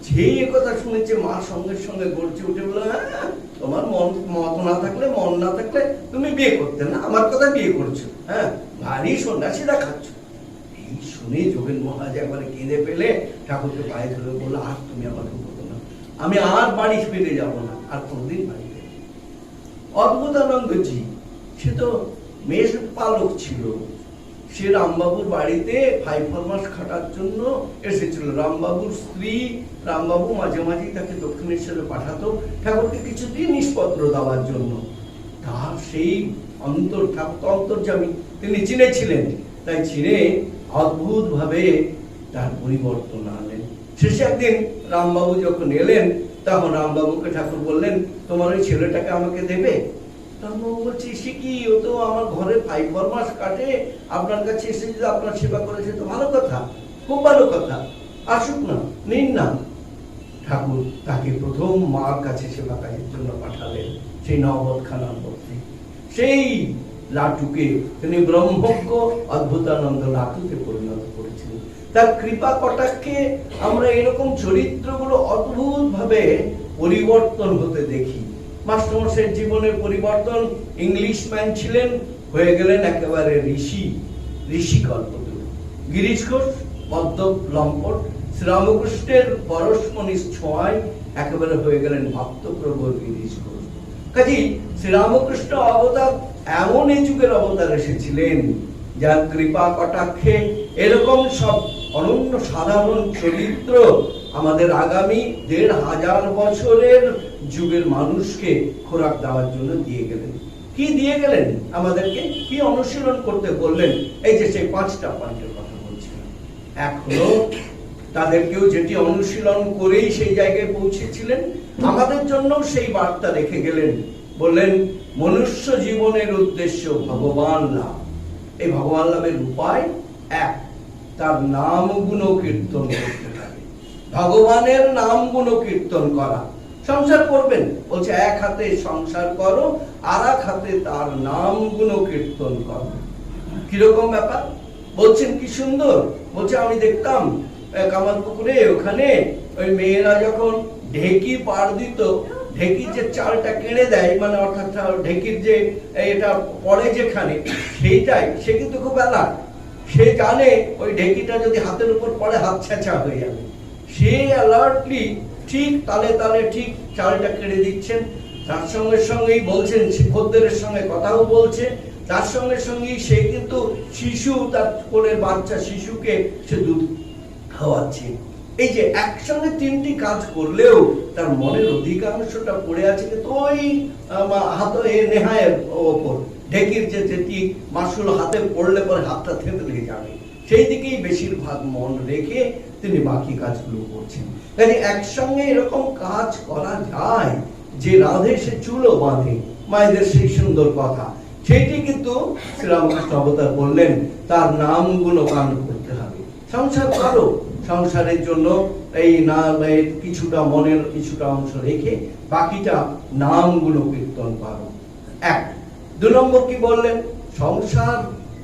যে কথা শুনেছে মা সঙ্গে সঙ্গে গড়ছে উঠে বলে, হ্যাঁ, তোমার মত না থাকলে, মন না থাকলে তুমি বিয়ে করতে না, আমার কথা বিয়ে করছো, হ্যাঁ, ভারী সন্ন্যাসী দেখাচ্ছ। এই শুনে যোগেন মহারাজ একবারে কেঁদে পেলে ঠাকুরকে পায়ে ধরে বললো, আর তুমি আমাকে বলো না, আমি আর বাড়ি ফিরে যাবো না, আর কোনদিন বাড়ি ফিরে। অদ্ভুতানন্দজি সে তো মেষ পালক ছিল, সে রামবাবুর বাড়িতে 5 মাস খাটার জন্য এসেছিল। রামবাবুর স্ত্রী, রামবাবু মাঝে মাঝেই তাকে দক্ষিণেশ্বরে পাঠাতো ঠাকুরকে কিছুদিন নিষ্পত্র দেওয়ার জন্য। তার সেই অন্তর্যামী তিনি চিনেছিলেন, তাই চিনে অদ্ভুত ভাবে তার পরিবর্তন আনলেন। শেষে একদিন রামবাবু যখন এলেন, তখন রামবাবুকে ঠাকুর বললেন, তোমার ওই ছেলেটাকে আমাকে দেবে? রামবাবু বলছি, সে কি, ও তো আমার ঘরে 5 মাস কাটে, আপনার কাছে এসে যদি আপনার সেবা করেছে তো ভালো কথা, খুব ভালো কথা, আসুক না, নিন না। ঠাকুর তাকে প্রথম মার কাছে সেবা কাজের জন্য পাঠালেন, সেই নবদখানার মধ্যে। সেই লাটুকে তিনি ব্রহ্মজ্ঞ অদ্ভুতানন্দ লাটুতে পরিণত করেছিলেন। তার কৃপা কটাক্ষে আমরা এরকম চরিত্রগুলো অদ্ভুত ভাবে পরিবর্তন হতে দেখি। মাস্টারমশাইয়ের জীবনের পরিবর্তন, ইংলিশম্যান ছিলেন, হয়ে গেলেন একেবারে ঋষি কল্পতরু। গিরিশ ঘোষ মদ্যপ লম্পট, শ্রীরামকৃষ্ণের পরশমণির ছোঁয়ায় একেবারে হয়ে গেলেন ভক্তপ্রবর গিরিশ ঘোষ। কাজেই শ্রীরামকৃষ্ণ অবতার এমন এই যুগের অবতার এসেছিলেন যার কৃপা কটাক্ষে এরকম সব অনন্য সাধারণ চরিত্র আমাদের আগামী ১৫০০ বছরের যুগের মানুষকে খোরাক দেওয়ার জন্য দিয়ে গেলেন। কি দিয়ে গেলেন আমাদেরকে, কি অনুশীলন করতে বললেন? এই যে সেই ৫টা পয়েন্টের কথা বলছিলাম, এখনো তাদেরকেও যেটি অনুশীলন করেই সেই জায়গায় পৌঁছেছিলেন, আমাদের জন্য সেই বার্তা রেখে গেলেন। বললেন মনুষ্য জীবনের উদ্দেশ্য ভগবান লাভ। এই ভগবান লাভের উপায় এক, তার নাম গুণ কীর্তন করতে হবে। ভগবানের নাম গুণ কীর্তন করা। সংসার করবেন, বলছে এক হাতে সংসার করো, আর এক হাতে তার নাম গুণ কীর্তন করো। কিরকম ব্যাপার বলছেন, কি সুন্দর বলছে। আমি দেখতাম কামারপুকুরে ওখানে ওই মেয়েরা যখন ঢেকি পাড় দিত, ঢেকির যে চালটা কেড়ে দেয়, মানে অর্থাৎ ঢেকির যে এটা পড়ে যেখানে, সেইটাই সে কিন্তু খুব অ্যালার্ট। সে জানে ওই ঢেকিটা যদি হাতের উপর পড়ে হাত ছেঁচা হয়ে যাবে। সে অ্যালার্টলি ঠিক তালে তালে ঠিক চালটা কেড়ে দিচ্ছেন। তার সঙ্গে সঙ্গেই বলছেন, খদ্দেরের সঙ্গে কথাও বলছে, তার সঙ্গে সঙ্গেই সে কিন্তু শিশু, তার কোলের বাচ্চা শিশুকে সে দুধ খাওয়াচ্ছে। এই যে একসঙ্গে তিনটি কাজ করলেও তার মনের অধিকাংশটা পড়ে আছে কিন্তু ওই হাতে নেহায়ের ওপর। ঢেকির যে যেটি মাসুল হাতে পড়লে পরে হাতটা থেতলে যাবে, সেই দিকেই বেশিরভাগ মন রেখে তিনি বাকি কাজগুলো করছেন। কাজে একসঙ্গে এরকম কাজ করা যায় যে রাধে সে চুলো বাঁধে, মায়েদের সেই সুন্দর কথা, সেটি কিন্তু শ্রীরামকৃষ্ণ অবতার বললেন তার নাম গুণগান করতে হবে। সংসার করো, সংসারের জন্য এই নামের কিছুটা মনের কিছুটা অংশ রেখে বাকিটা নাম গুণ কীর্তন করো। এক। ২ নম্বর কি বললেন, সংসার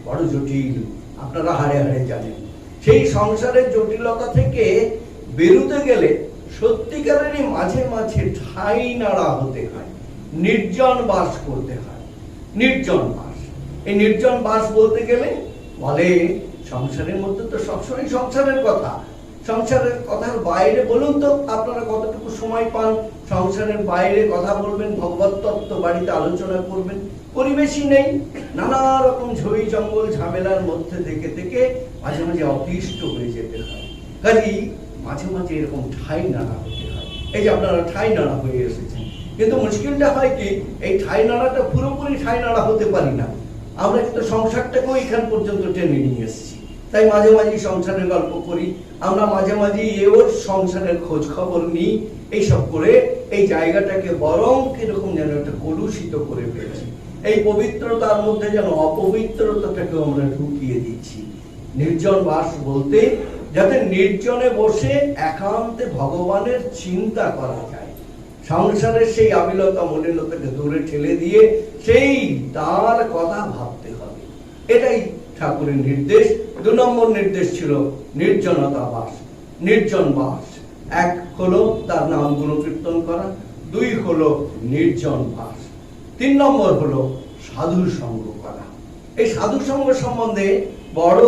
বড় জটিল, আপনারা হাড়ে হাড়ে জানেন। সেই সংসারের জটিলতা থেকে বেরোতে গেলে সত্যিকারেরই মাঝে মাঝে ঠাই নাড়া হতে হয়, নির্জন বাস করতে হয়। নির্জন বাস, এই নির্জন বাস বলতে গেলে বলে সংসারের মধ্যে তো সবসময় সংসারের কথা, সংসারের কথার বাইরে বলুন তো আপনারা কতটুকু সময় পান সংসারের বাইরে কথা বলবেন, ভগবত তত্ত্ব বাড়িতে আলোচনা করবেন? পরিবেশই নেই। নানা রকম ঝই জঙ্গল ঝামেলার মধ্যে থেকে থেকে মাঝে মাঝে অতিষ্ঠ হয়ে যেতে হয়। কাজেই মাঝে মাঝে এরকম ঠাই নাড়া হতে হয়। এই যে আপনারা ঠাই নাড়া হয়ে এসেছেন, কিন্তু মুশকিলটা হয় কি, এই ঠাই নাড়াটা পুরোপুরি ঠাই নাড়া হতে পারি না আমরা, কিন্তু সংসারটাকেও এখান পর্যন্ত টেনে নিয়ে এসেছি। তাই মাঝে মাঝে সংসারের গল্প করি আমরা, মাঝে মাঝে ওর সংসারের খোঁজ খবর নিই। এইসব করে এই জায়গাটাকে বরং কিরকম যেন একটা কলুষিত করে ফেলছি। এই পবিত্রতার মধ্যে যেন অপবিত্রতাটাকে আমরা ঢুকিয়ে দিচ্ছি। নির্জন বাস বলতে যাতে নির্জনে বসে একান্তে ভগবানের চিন্তা করা যায়, সংসারের সেই আবিলতা মলিনতাকে দূরে ঠেলে দিয়ে সেই তার কথা ভাবতে হবে। এটাই ঠাকুরের নির্দেশ। ২ নম্বর নির্দেশ ছিল নির্জনতা বাস, নির্জন বাস। এক হলো তার নাম গুণ কীর্তন করা, ২ হলো নির্জন বাস, ৩ নম্বর হলো সাধু সঙ্গ করা। এই সাধু সঙ্গ সম্বন্ধে বড়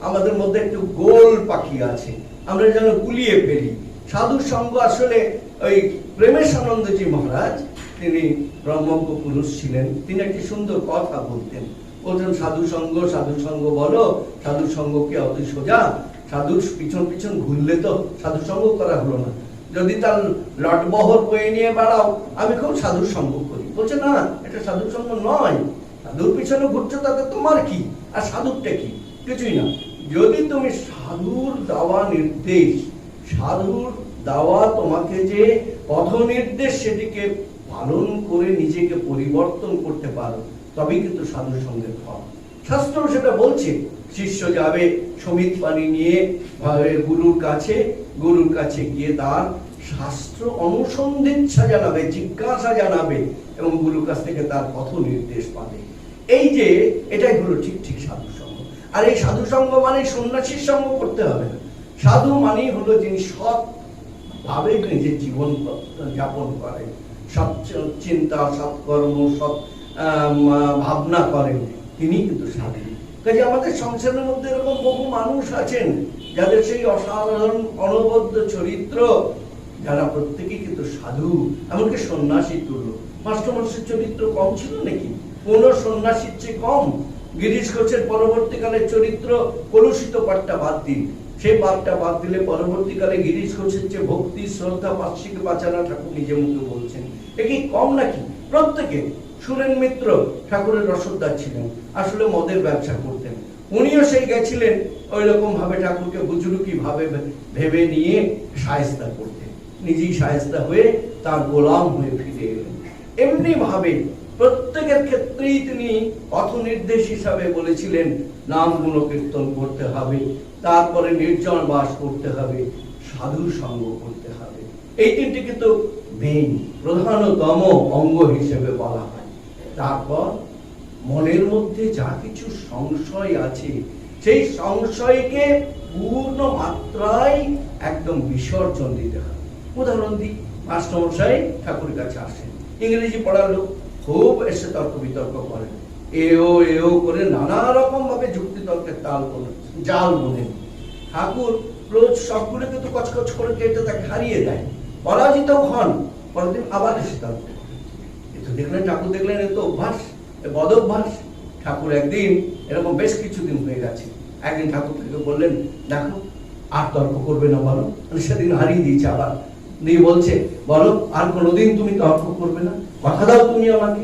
আমাদের মধ্যে একটু গোল পাখি আছে, আমরা যেন গুলিয়ে ফেলি। সাধু সঙ্গ আসলে ওই প্রেমেশানন্দজি মহারাজ, তিনি ব্রহ্মজ্ঞ পুরুষ ছিলেন, তিনি একটি সুন্দর কথা বলতেন। বলতেন সাধু সঙ্গ বলো, সাধু সঙ্গ কি অত সোজা? সাধুর পিছন পিছন ঘুরলে তো সাধু সঙ্গ করা হলো না। যদি তার লটবহর বয়ে নিয়ে বেড়াও, আমি খুব সাধুর সঙ্গ করি, বলছে না, এটা সাধুর সঙ্গ নয়। সাধুর পিছনে ঘুরছো তাতে তোমার কি, আর সাধুরটা কি? কিছুই না। যদি তুমি সাধুর দেওয়া নির্দেশ, সাধুর দেওয়া তোমাকে যে পথ নির্দেশ, সেটিকে পালন করে নিজেকে পরিবর্তন করতে পারো, তবেই কিন্তু সাধুর সঙ্গে ফল। শাস্ত্র সেটা বলছে, শিষ্য যাবে সমিত পানি নিয়ে গুরুর কাছে গিয়ে তার শাস্ত্র অনুসন্ধিৎসা জানাবে, জিজ্ঞাসা জানাবে এবং গুরুর কাছ থেকে তার পথ নির্দেশ পাবে। এই যে এটাই হলো ঠিক ঠিক সাধু সঙ্গ। আর এই সাধু সঙ্গ মানে সন্ন্যাসীর সঙ্গ করতে হবে না। সাধু মানে হলো যিনি সৎ ভাবে নিজের জীবন যাপন করেন, সৎ চিন্তা, সৎ কর্ম, সৎ ভাবনা করেন, তিনি কিন্তু সাধু। কাজে আমাদের সংসারের মধ্যে এরকম বহু মানুষ আছেন যাদের সেই অসাধারণ অনবদ্য চরিত্র, যারা প্রত্যেকেই কিন্তু সাধু, এমনকি সন্ন্যাসী তুল্য। মাস্টারমশাইয়ের চরিত্র কম ছিল নাকি? কোন সন্ন্যাসীর চেয়ে কম? গিরিশ ঘোষের পরবর্তীকালে চরিত্র কলুষিত পাঠটা বাদ দিন, সেই পাঠটা বাদ দিলে পরবর্তীকালে গিরিশ ঘোষের চেয়ে ভক্তি শ্রদ্ধা পার্শ্বিকে বাঁচানা ঠাকুর নিজে মুখে বলছেন, এ কি কম নাকি? প্রত্যেকে। সুরেন মিত্র ঠাকুরের রসদদার ছিলেন, আসলে মদের ব্যবসা করতেন। উনিও সেই গেছিলেন ওই রকম ভাবে ঠাকুরকে বুজরুকি ভাবে ভেবে নিয়ে শায়েস্তা করতেন, নিজেই শায়েস্তা হয়ে তার গোলাম হয়ে ফিরে এলেন। এমনি ভাবে প্রত্যেকের ক্ষেত্রেই তিনি পথ নির্দেশ হিসাবে বলেছিলেন নাম গুণ কীর্তন করতে হবে, তারপরে নির্জন বাস করতে হবে, সাধু সঙ্গ করতে হবে। এই তিনটি কিন্তু মেইন প্রধানতম অঙ্গ হিসেবে বলা হয়। তারপর মনের মধ্যে যা কিছু সংশয় আছে সেই সংশয়কে পূর্ণ মাত্রায় একদম বিসর্জন দিতে হবে। উদাহরণ দিই, মাস্টারমশাই ঠাকুরের কাছে আসেন, ইংরেজি পড়ার লোক, খুব এসে তর্ক বিতর্ক করেন, এও করে নানা রকম ভাবে যুক্তি তর্কের জাল বোনেন। ঠাকুর রোজ সবগুলোকে তো কচকচ করে কেটে তাকে হারিয়ে দেয়, পরাজিত হন, পরদিন আবার এসে তর্ক। দেখলেন ঠাকুর দেখলেন এ তো অভ্যাস, বদ অভ্যাস। ঠাকুর একদিন এরকম বেশ কিছুদিন হয়ে গেছে, একদিন ঠাকুর থেকে বললেন, দেখো আর তর্ক করবে না বলো। সেদিন হারিয়ে দিয়েছে আবার, দিয়ে বলছে, বলো আর কোনোদিন তুমি তর্ক করবে না, কথা দাও তুমি আমাকে।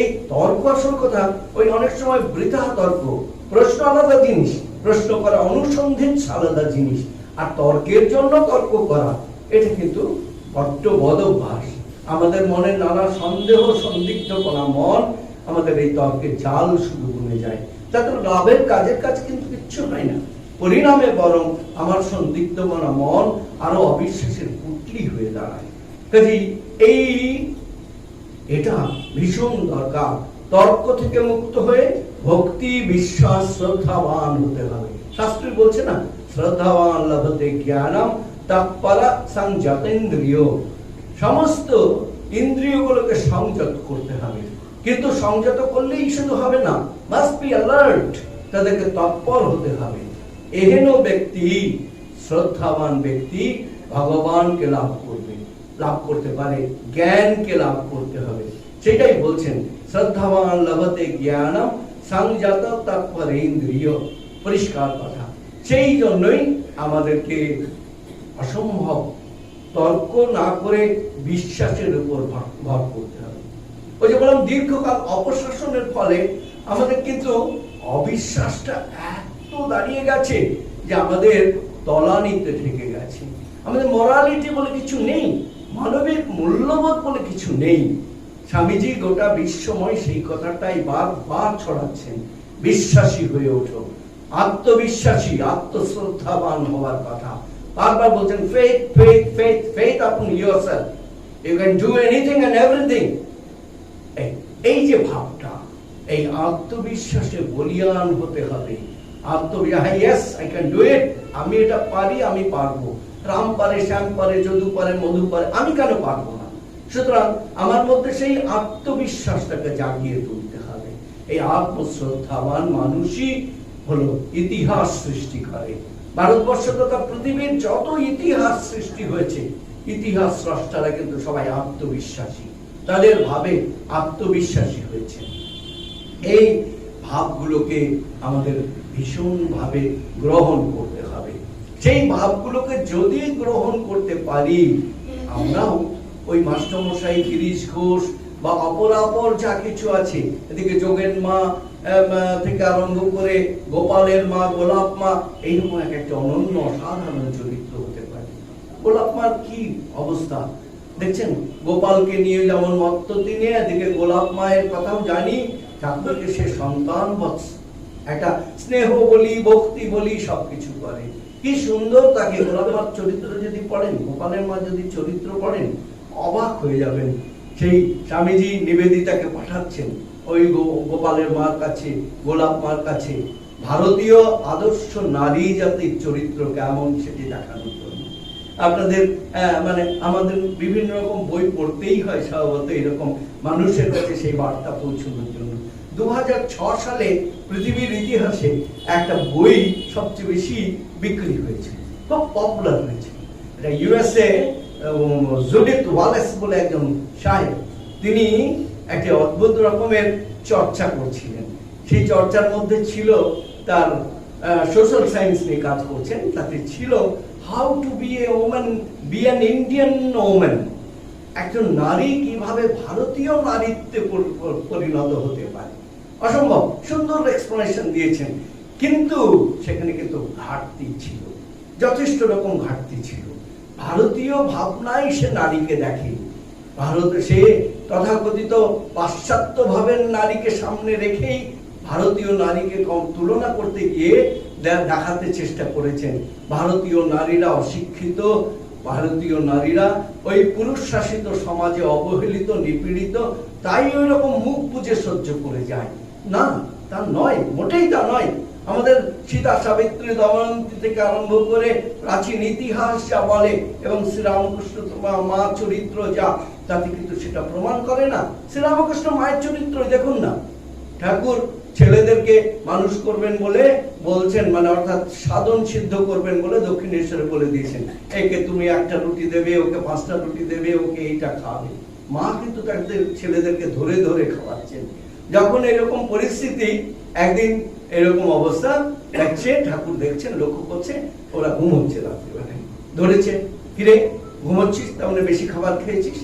এই তর্ক আসল কথা ওই অনেক সময় বৃথা তর্ক। প্রশ্ন আলাদা জিনিস, প্রশ্ন করা অনুসন্ধান আলাদা জিনিস, আর তর্কের জন্য তর্ক করা এটা কিন্তু বড্ড বদ অভ্যাস। আমাদের মনে নানা সন্দেহ সন্দিগ্ধপনা মন আমাদের এই তর্কের জাল শুধু বুনে যায়, যাতে লাভের কাজের কাজ কিন্তু কিচ্ছু হয় না। পরিণামে বরং আমার সন্দিগ্ধপনা মন আরো অবিশ্বাসের পুটলি হয়ে দাঁড়ায়। কাজেই এটা ভীষণ দরকার। তর্ক থেকে মুক্ত হয়ে ভক্তি বিশ্বাস শ্রদ্ধাবান হতে হবে। শাস্ত্রী বলছে না, শ্রদ্ধাবান লভতে জ্ঞানম তৎপরা সংযতেন্দ্রিয়। সমস্ত ইন্দ্রিয়গুলোকে সংযত করতে হবে, কিন্তু সংযত করলেই শুধু হবে না, মাস্ট বি অ্যালার্ট, তাদেরকে তৎপর হতে হবে। এহেন ব্যক্তি, শ্রদ্ধাবান ব্যক্তি ভগবানকে লাভ করতে পারে, জ্ঞানকে লাভ করতে হবে। সেটাই বলছেন, শ্রদ্ধাবান লভতে জ্ঞানম সংযত তৎপরেন্দ্রিয়। পরিষ্কার কথা। সেই জন্যই আমাদেরকে অসম্ভব তর্ক না করে বিশ্বাসের উপর ভর করতে হবে। ওই যে বললাম, দীর্ঘকাল অপশাসনের ফলে আমাদের কিন্তু অবিশ্বাসটা এত দাঁড়িয়ে গেছে যে আমাদের তলানিতে ঠেকে গেছে। আমাদের মরালিটি বলে কিছু নেই, মানবিক মূল্যবোধ বলে কিছু নেই। স্বামীজি গোটা বিশ্বময় সেই কথাটাই বারবার ছড়াচ্ছেন, বিশ্বাসী হয়ে ওঠো, আত্মবিশ্বাসী আত্মশ্রদ্ধাবান হওয়ার কথা বারবার বলছেন। faith faith faith faith upon yourself, you can do anything and everything। এই যে ভাবটা, এই আত্মবিশ্বাসে বলিয়ান হতে হবে। yes I can do it, আমি এটা পারি, আমি পারবো। রাম পারে, শ্যাম পারে, যদু পারে, মধু পারে, আমি কেন পারবো না? সুতরাং আমার মধ্যে সেই আত্মবিশ্বাসটাকে জাগিয়ে তুলতে হবে। এই আত্মশ্রদ্ধাবান মানুষই হলো ইতিহাস সৃষ্টি করে। ভারতবর্ষ তথা পৃথিবীর যত ইতিহাস সৃষ্টি হয়েছে, ইতিহাস স্রষ্টারা কিন্তু সবাই আত্মবিশ্বাসী, তাদের ভাবে আত্মবিশ্বাসী হয়েছে। এই ভাবগুলোকে আমাদের ভীষণ ভাবে গ্রহণ করতে হবে। সেই ভাবগুলোকে যদি গ্রহণ করতে পারি, আমরাও ওই মাস্টারমশাই গিরিশ ঘোষ বা অপরাপর যা কিছু আছে, এদিকে যোগেন মা থেকে আরম্ভ করে গোপালের মা, গোলাপ মা, এইরকম একটা অনন্য অসাধারণ চরিত্র হতে পারে। গোলাপ মার কি অবস্থা দেখছেন, গোপালকে নিয়ে যেমন মত্ত তিনি, এদিকে গোলাপ মায়ের কথাও জানি, ঠাকুরকে সে সন্তান বৎস, একটা স্নেহ বলি, ভক্তি বলি, সবকিছু করে। কি সুন্দর তাকে গোলাপ মার চরিত্র যদি পড়েন, গোপালের মা যদি চরিত্র পড়েন, অবাক হয়ে যাবেন। সেই স্বামীজি নিবেদিতাকে পাঠাচ্ছেন ওই গোপালের মার কাছে, গোলাপ মার কাছে, ভারতীয় আদর্শ নারী জাতির চরিত্র কেমন সেটি দেখানোর জন্য। আপনাদের মানে আমাদের বিভিন্ন রকম বই পড়তেই হয় স্বভাবত এরকম মানুষের কাছে সেই বার্তা পৌঁছানোর জন্য। 2006 সালে পৃথিবীর ইতিহাসে একটা বই সবচেয়ে বেশি বিক্রি হয়েছে, খুব পপুলার হয়েছে। এটা USA
জুডিথ ওয়ালেস বলে একজন সাহেব, তিনি একটা অদ্ভুত রকমের চর্চা করছিলেন। সেই চর্চার মধ্যে ছিল তার সোশ্যাল সায়েন্স নিয়ে কাজ করছেন, তাতে ছিল how to be a woman, be an Indian woman, একজন নারী কিভাবে ভারতীয় নারীত্বে পরিণত হতে পারে। অসম্ভব সুন্দর এক্সপ্লেনেশন দিয়েছেন, কিন্তু সেখানে কিন্তু ঘাটতি ছিল, যথেষ্ট রকম ঘাটতি ছিল। ভারতীয় ভাবনায় সে নারীকে দেখে, ভারতে সে তথাকথিত পাশ্চাত্য ভাবের নারীকে সামনে রেখেই ভারতীয় নারীকে তুলনা করতে গিয়ে দেখাতে চেষ্টা করেছেন ভারতীয় নারীরা অশিক্ষিত, ভারতীয় নারীরা ওই পুরুষ শাসিত সমাজে অবহেলিত, নিপীড়িত, তাই ওই রকম মুখ বুজে সহ্য করে যায়। না, তা নয়, মোটেই তা নয়। আমাদের সীতা সাবিত্রী দময়ন্তী থেকে আরম্ভ করে প্রাচীন ইতিহাস যা বলে এবং শ্রীরামকৃষ্ণ মা চরিত্র যা, তাতে কিন্তু সেটা প্রমাণ করে না। শ্রীরামকৃষ্ণ মায়ের চরিত্র দেখুন না, ঠাকুর ছেলেদেরকে মানুষ করবেন বলে বলছেন, মানে অর্থাৎ সাধন সিদ্ধ করবেন বলে দক্ষিণেশ্বরে বলে দিয়েছেন, একে তুমি একটা রুটি দেবে, ওকে 5টা রুটি দেবে, ওকে এইটা খাবে। মা কিন্তু তাদের ছেলেদেরকে ধরে ধরে খাওয়াচ্ছেন। যখন এরকম পরিস্থিতি, একদিন এরকম অবস্থা দেখছে, ঠাকুর দেখছেন, লক্ষ্য করছে ওরা ঘুমোচ্ছে রাত্রিবেলায়, ধরেছে, কিরে ঘুমোচ্ছিস, তার মানে বেশি খাবার খেয়েছিস?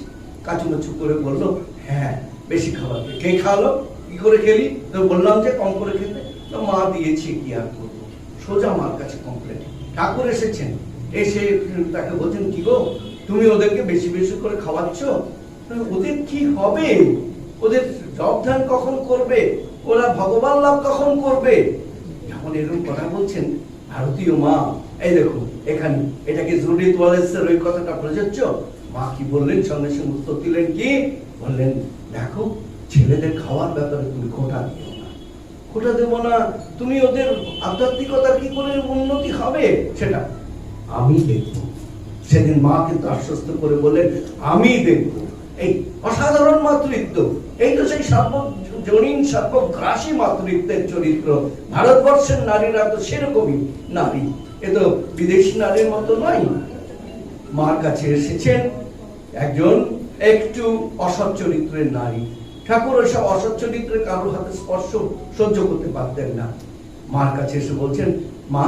কাচুমাচু করে বললো, হ্যাঁ বেশি খাবার। কে খাওয়ালো? কি করে খেলি? তো বললাম যে কম করে খেতে। তো মা দিয়েছে, কি আর করবো, সোজা মার কাছে কমপ্লেন। ঠাকুর এসেছেন, এসে তাকে বলছেন, কি গো তুমি ওদেরকে বেশি বেশি করে খাওয়াচ্ছ, ওদের কি হবে, ওদের জবধান কখন করবে, ওরা ভগবান লাভ কখন করবে? যখন এরকম কথা বলছেন ভারতীয় মা, এই দেখুন এখানে, এটাকে জুডিথ ওয়ালেসের ওই কথাটা প্রযোজ্য। মা কি বললেন? সঙ্গে সঙ্গে উত্তর দিলেন, কি বললেন? দেখো, ছেলেদের খাওয়ার ব্যাপারে তুমি খোঁটা দিও না, খোঁটা দেবো না, তুমি ওদের আধ্যাত্মিকতার কি করে উন্নতি হবে সেটা আমি দেখবো। সেদিন মা কিন্তু আশ্বস্ত করে বললেন, আমি দেখবো। এই অসাধারণ মাতৃত্ব, এই তো সেই সর্বজনীন সর্বগ্রাসী মাতৃত্বের চরিত্র। ভারতবর্ষের নারীরা তো সেরকমই নারী, এ তো বিদেশি নারীর মতো নয়। মার কাছে এসেছেন একজন একটু অসৎ চরিত্রের নারী। ঠাকুর ওইসব অসৎ চরিত্রের কারোর হাতে স্পর্শ সহ্য করতে পারতেন না। মার কাছে এসে বলছেন, মা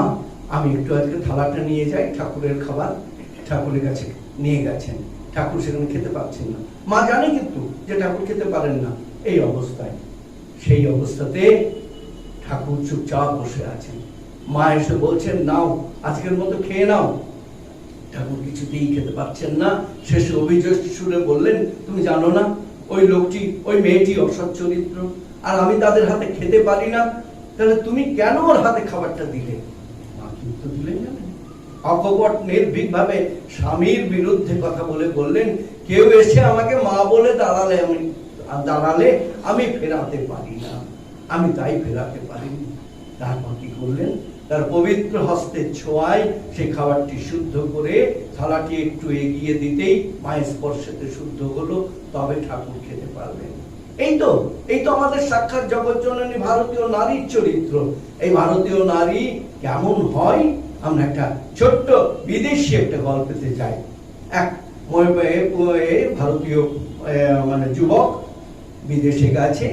আমি একটু আজকে থালাটা নিয়ে যাই, ঠাকুরের খাবার। ঠাকুরের কাছে নিয়ে গেছেন, ঠাকুর সেখানে খেতে পারছেন না। মা জানে কিন্তু যে ঠাকুর খেতে পারেন না। এই অবস্থায়, সেই অবস্থাতে ঠাকুর চুপচাপ বসে আছেন। মা এসে বলছেন, নাও আজকের মতো খেয়ে নাও। ঠাকুর কিছুতেই খেতে পারছেন না। শেষে অভিযোগ সুরে বললেন, তুমি জানো না ওই লোকটি, ওই মেয়েটি অসৎ চরিত্র, আর আমি তাদের হাতে খেতে পারি না, তাহলে তুমি কেন ওর হাতে খাবারটা দিলে? মা কি উত্তর দিলেন জানেন? অকপট নির্ভীক ভাবে স্বামীর বিরুদ্ধে কথা বলে বললেন, কেউ এসে আমাকে মা বলে দাঁড়ালে আমি ফেরাতে পারি না, আমি তাই ফেরাতে পারিনি। তারপর কি করলেন? তার পবিত্র হস্তের ছোঁয়ায় সেই খাবারটি শুদ্ধ করে থালাটি একটু এগিয়ে দিতেই মায়ের স্পর্শেতে শুদ্ধ হলো, তবে ঠাকুর খেতে পারবেন। এই তো আমাদের সাক্ষাৎ জগৎজননী ভারতীয় নারীর চরিত্র। এই ভারতীয় নারী কেমন হয়, আমরা একটা ছোট্ট বিদেশি একটা গল্পেতে যাই। এক ভারতীয় মানে যুবক বিদেশে গেছে,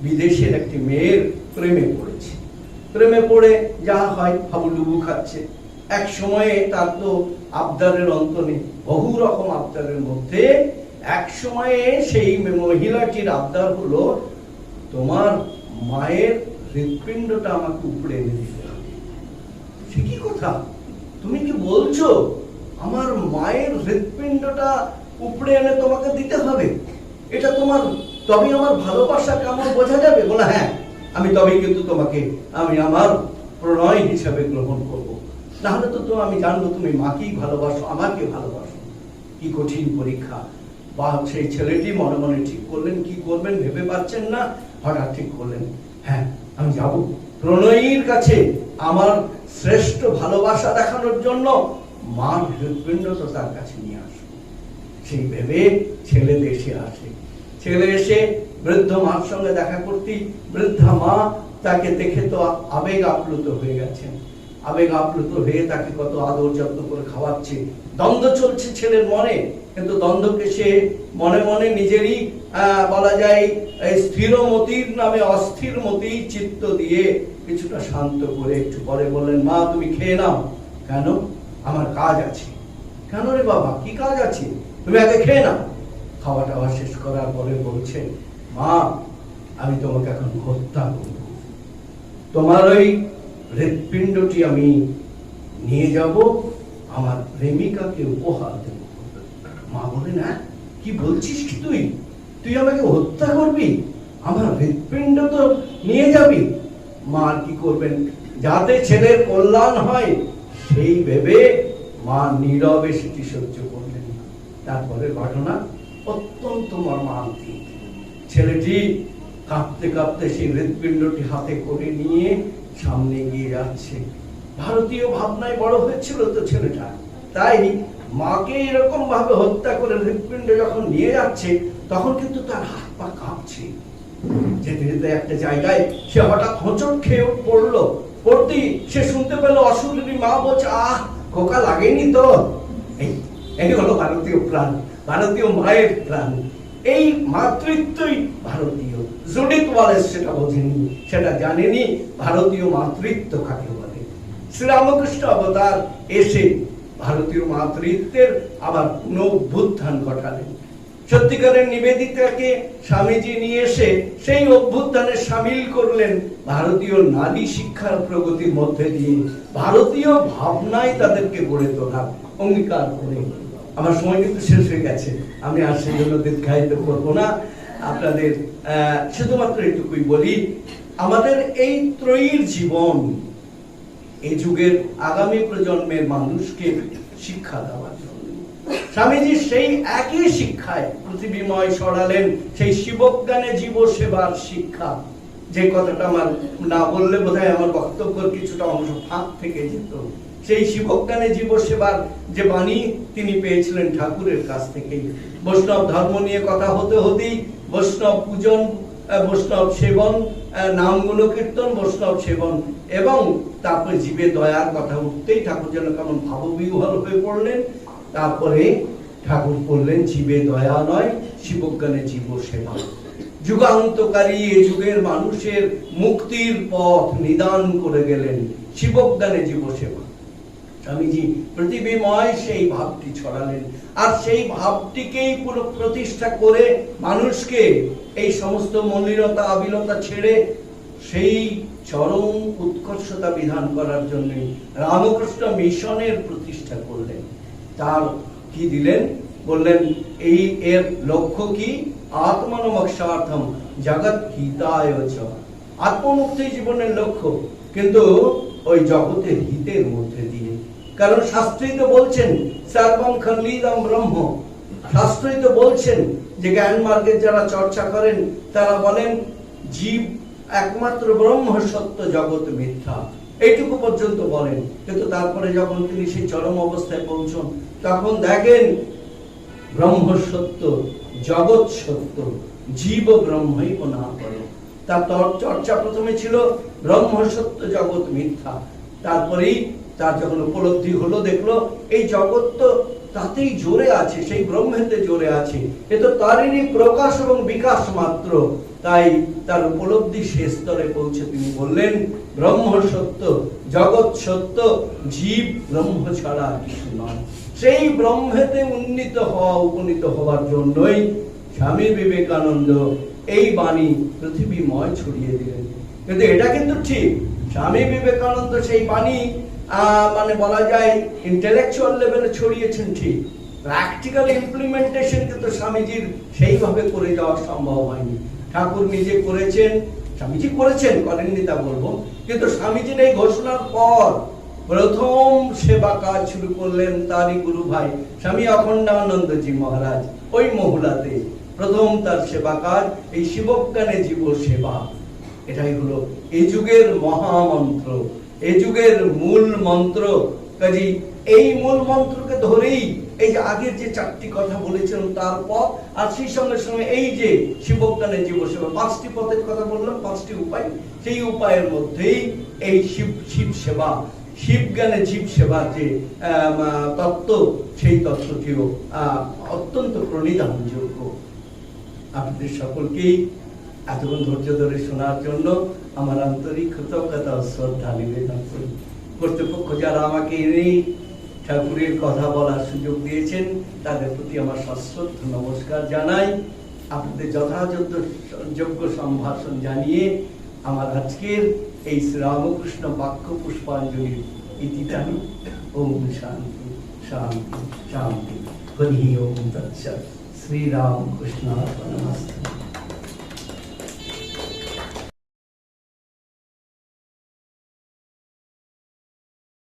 বিদেশের একটি মেয়ের প্রেমে পড়েছে। প্রেমে পড়ে যা হয় হাবুডুবু খাচ্ছে। এক সময়ে তার তো আবদারের অন্ত নেই, বহু রকম আবদারের মধ্যে এক সময়ে সেই মহিলাটির আবদার হলো, তোমার মায়ের হৃৎপিণ্ডটা আমাকে উপড়ে এনে দিতে হবে। সে কি কথা, তুমি কি বলছো? আমার মায়ের হৃৎপিণ্ডটা উপড়ে এনে তোমাকে দিতে হবে? এটা তোমার, তবে আমার ভালোবাসা কেমন বোঝা যাবে? বলা, হ্যাঁ আমি তবেই কিন্তু তোমাকে আমি আমার প্রণয় হিসাবে গ্রহণ করব, নাহলে তো আমি জানবো তুমি মাকেই ভালোবাসো, আমাকে ভালোবাসো। কি কঠিন পরীক্ষা। বা সেই ছেলেটি মনে মনে ঠিক করলেন, কি করবেন ভেবে পাচ্ছেন না, হঠাৎ ঠিক করলেন, হ্যাঁ আমি যাব প্রণয়ীর কাছে, আমার শ্রেষ্ঠ ভালোবাসা দেখানোর জন্য মার হৃৎপিণ্ড তো তার কাছে নিয়ে আসবো। সেই ভেবে ছেলে দেশে আসে। ছেলে এসে বৃদ্ধ মার সঙ্গে দেখা করতে, বৃদ্ধা মা তাকে দেখে তো আবেগ আপ্লুত হয়ে গেছেন। আবেগ আপ্লুত হয়ে তাকে কত আদর যত্ন করে খাওয়াচ্ছে। দ্বন্দ্ব চলছে ছেলের মনে, কিন্তু দ্বন্দ্বকে সে মনে মনে নিজেরই বলা যায় স্থিরমতির নামে অস্থির মতি চিত্ত দিয়ে কিছুটা শান্ত করে একটু পরে বললেন, মা তুমি খেয়ে নাও। কেন? আমার কাজ আছে। কেন রে বাবা, কি কাজ আছে? তুমি আগে খেয়ে নাও। খাওয়া টাওয়া শেষ করার পরে বলছে, মা আমি তোমাকে এখন হত্যা করব, তোমার ওই হৃৎপিণ্ডটি আমি নিয়ে যাব, আমার প্রেমিকাকে উপহার দেব। মা বলে, না কি বলছিস কি তুই? তুই আমাকে হত্যা করবি? আমার হৃৎপিণ্ড তো নিয়ে যাবি? মা কি করবেন, যাতে ছেলের কল্যাণ হয় সেই ভেবে মা নীরবে সেটি সহ্য করলেন। তারপরে ঘটনা অত্যন্ত মর্মান্তিক। ছেলেটি কাঁপতে কাঁপতে সেই হৃৎপিণ্ডটি হাতে করে নিয়ে সামনে গিয়ে যাচ্ছে। ভারতীয় ভাবনায় বড় হয়েছিল তো ছেলেটা, তাই মাকে এরকম ভাবে হত্যা করে হৃৎপিণ্ড যখন নিয়ে যাচ্ছে তখন কিন্তু তার হাত পা কাঁপছে। যেতে যেতে একটা জায়গায় সে হঠাৎ হোঁচট খেয়ে পড়লো। পড়তেই সে শুনতে পেল অসুরেরই মা বলছে, আহ খোকা লাগেনি তো? এই হলো ভারতীয় প্রাণ, ভারতীয় মায়ের প্রাণ। এই মাতৃত্বই ভারতীয়। জুডিথ ওয়ালেস সেটা বোঝেনি, সেটা জানেনি ভারতীয় মাতৃত্ব কাকে বলে। শ্রীরামকৃষ্ণ অবতার এসে ভারতীয় মাতৃত্বের আবার পুনঃভ্যুত্থান ঘটালেন। সত্যিকারের নিবেদিতাকে স্বামীজি নিয়ে এসে সেই অভ্যুত্থানে সামিল করলেন ভারতীয় নারী শিক্ষার প্রগতির মধ্যে দিয়ে, ভারতীয় ভাবনায় তাদেরকে গড়ে তোলা অঙ্গীকার করে। আমার সময় কিন্তু শেষ হয়ে গেছে, আমি আর সেই জন্য দীর্ঘায়িত করবো না। আপনাদের শুধুমাত্র এটুকুই বলি, আমাদের এই ত্রয়ীর জীবন এই যুগের আগামী প্রজন্মের মানুষকে শিক্ষা দেওয়ার জন্য স্বামীজি সেই একই শিক্ষায় পৃথিবীময় ছড়ালেন সেই শিবজ্ঞানে জীব সেবার শিক্ষা। যে কথাটা আমার না বললে বোধহয় আমার বক্তব্যের কিছুটা অংশ ফাঁক থেকে যেত। সেই শিবজ্ঞানে জীব সেবার যে বাণী তিনি পেয়েছিলেন ঠাকুরের কাছ থেকেই। বৈষ্ণব ধর্ম নিয়ে কথা হতে হতেই বৈষ্ণব পূজন, বৈষ্ণব সেবন, নাম গুণ কীর্তন, বৈষ্ণব সেবন এবং তারপরে জীবে দয়ার কথা উঠতেই ঠাকুর যেন কেমন ভাববিহ্বল হয়ে পড়লেন। তারপরে ঠাকুর বললেন, জীবে দয়া নয়, শিবজ্ঞানে জীব সেবা। যুগান্তকারী এ যুগের মানুষের মুক্তির পথ নিদান করে গেলেন শিবজ্ঞানে জীব সেবা। স্বামীজি পৃথিবীময় সেই ভাবটি ছড়ালেন, আর সেই ভাবটিকেই পুরো প্রতিষ্ঠা করে মানুষকে এই সমস্ত মলিনতা আবিলতা ছেড়ে সেই চরম উৎকর্ষতা বিধান করার জন্য রামকৃষ্ণ মিশনের প্রতিষ্ঠা করলেন। তার কি দিলেন? বললেন এই এর লক্ষ্য কি? আত্মনমক্ষার্থম জগৎ হিতায় চ। আত্মমুক্তি জীবনের লক্ষ্য, কিন্তু ওই জগতের হিতের মধ্যে দিয়ে। কারণ শাস্ত্রই তো বলছেন সর্বম খলিদম ব্রহ্ম। শাস্ত্রই তো বলছেন যে জ্ঞান মার্গের যারা চর্চা করেন তারা বলেন জীব একমাত্র ব্রহ্ম সত্য, জগৎ মিথ্যা, এইটুকু পর্যন্ত বলেন। কিন্তু তারপরে যখন তিনি সেই চরম অবস্থায় পৌঁছন তখন দেখেন ব্রহ্ম সত্য, জগৎ সত্য, জীব ব্রহ্মই না করো। তার চর্চা প্রথমে ছিল ব্রহ্ম সত্য, জগৎ মিথ্যা। তারপরেই তার যখন উপলব্ধি হলো, দেখলো এই জগৎ তো তাতেই জোরে আছে, সেই ব্রহ্মেতে জোরে আছে, এ তো তারই প্রকাশ এবং বিকাশ মাত্র। তাই তার উপলব্ধি শেষ স্তরে পৌঁছে তিনি বললেন ব্রহ্ম সত্য, জগৎ সত্য, জীব ব্রহ্ম ছাড়া কিছু নয়। সেই ব্রহ্মেতে উপনীত হওয়ার জন্যই স্বামী বিবেকানন্দ এই বাণী পৃথিবীময় ছড়িয়ে দিলেন। কিন্তু এটা কিন্তু ঠিক, স্বামী বিবেকানন্দ সেই বাণী মানে বলা যায় ইন্টেলেকচুয়াল লেভেলে ছড়িয়েছেন ঠিক, প্র্যাকটিক্যাল ইমপ্লিমেন্টেশন কিন্তু স্বামীজির সেইভাবে করে যাওয়া সম্ভব হয়নি। ঠাকুর নিজে করেছেন, স্বামীজি করেছেন, করেননি তা বলবো, কিন্তু স্বামীজির এই ঘোষণার পর প্রথম সেবা কাজ শুরু করলেন তারই গুরু ভাই স্বামী অখণ্ডানন্দজি মহারাজ। ওই মহুলাতে প্রথম তার সেবা কাজ এই শিবজ্ঞানে জীব সেবা। এটাই হলো এই যুগের মহামন্ত্র, এই যুগের মূল মন্ত্র। কাজী এই মূল মন্ত্রকে ধরেই এই যে আগের যে চারটি কথা বলেছেন তারপর, আর সেই সঙ্গে সঙ্গে এই যে শিবজ্ঞানে জীব সেবা, 5টি পথের কথা বললাম, 5টি উপায়, সেই উপায়ের মধ্যেই এই শিব সেবা, শিবজ্ঞানে জীব সেবার যে তত্ত্ব, সেই তত্ত্বটিও অত্যন্ত প্রণিধানযোগ্য। আপনাদের সকলকেই এতক্ষণ ধৈর্য ধরে শোনার জন্য আমার আন্তরিক কৃতজ্ঞতা ও শ্রদ্ধা নিবেদন করি। কর্তৃপক্ষ যারা আমাকে এই ঠাকুরের কথা বলার সুযোগ দিয়েছেন, তাদের প্রতি আমার সশ্রদ্ধ নমস্কার জানাই। আপনাদের যথাযথ যোগ্য সম্ভাষণ জানিয়ে আমার আজকের এই শ্রীরামকৃষ্ণ বাক্য পুষ্পাঞ্জলির ইতি টানি। ওম শান্তি শান্তি শান্তি। হরি ওম তৎসৎ। শ্রীরামকৃষ্ণার্পণমস্তু।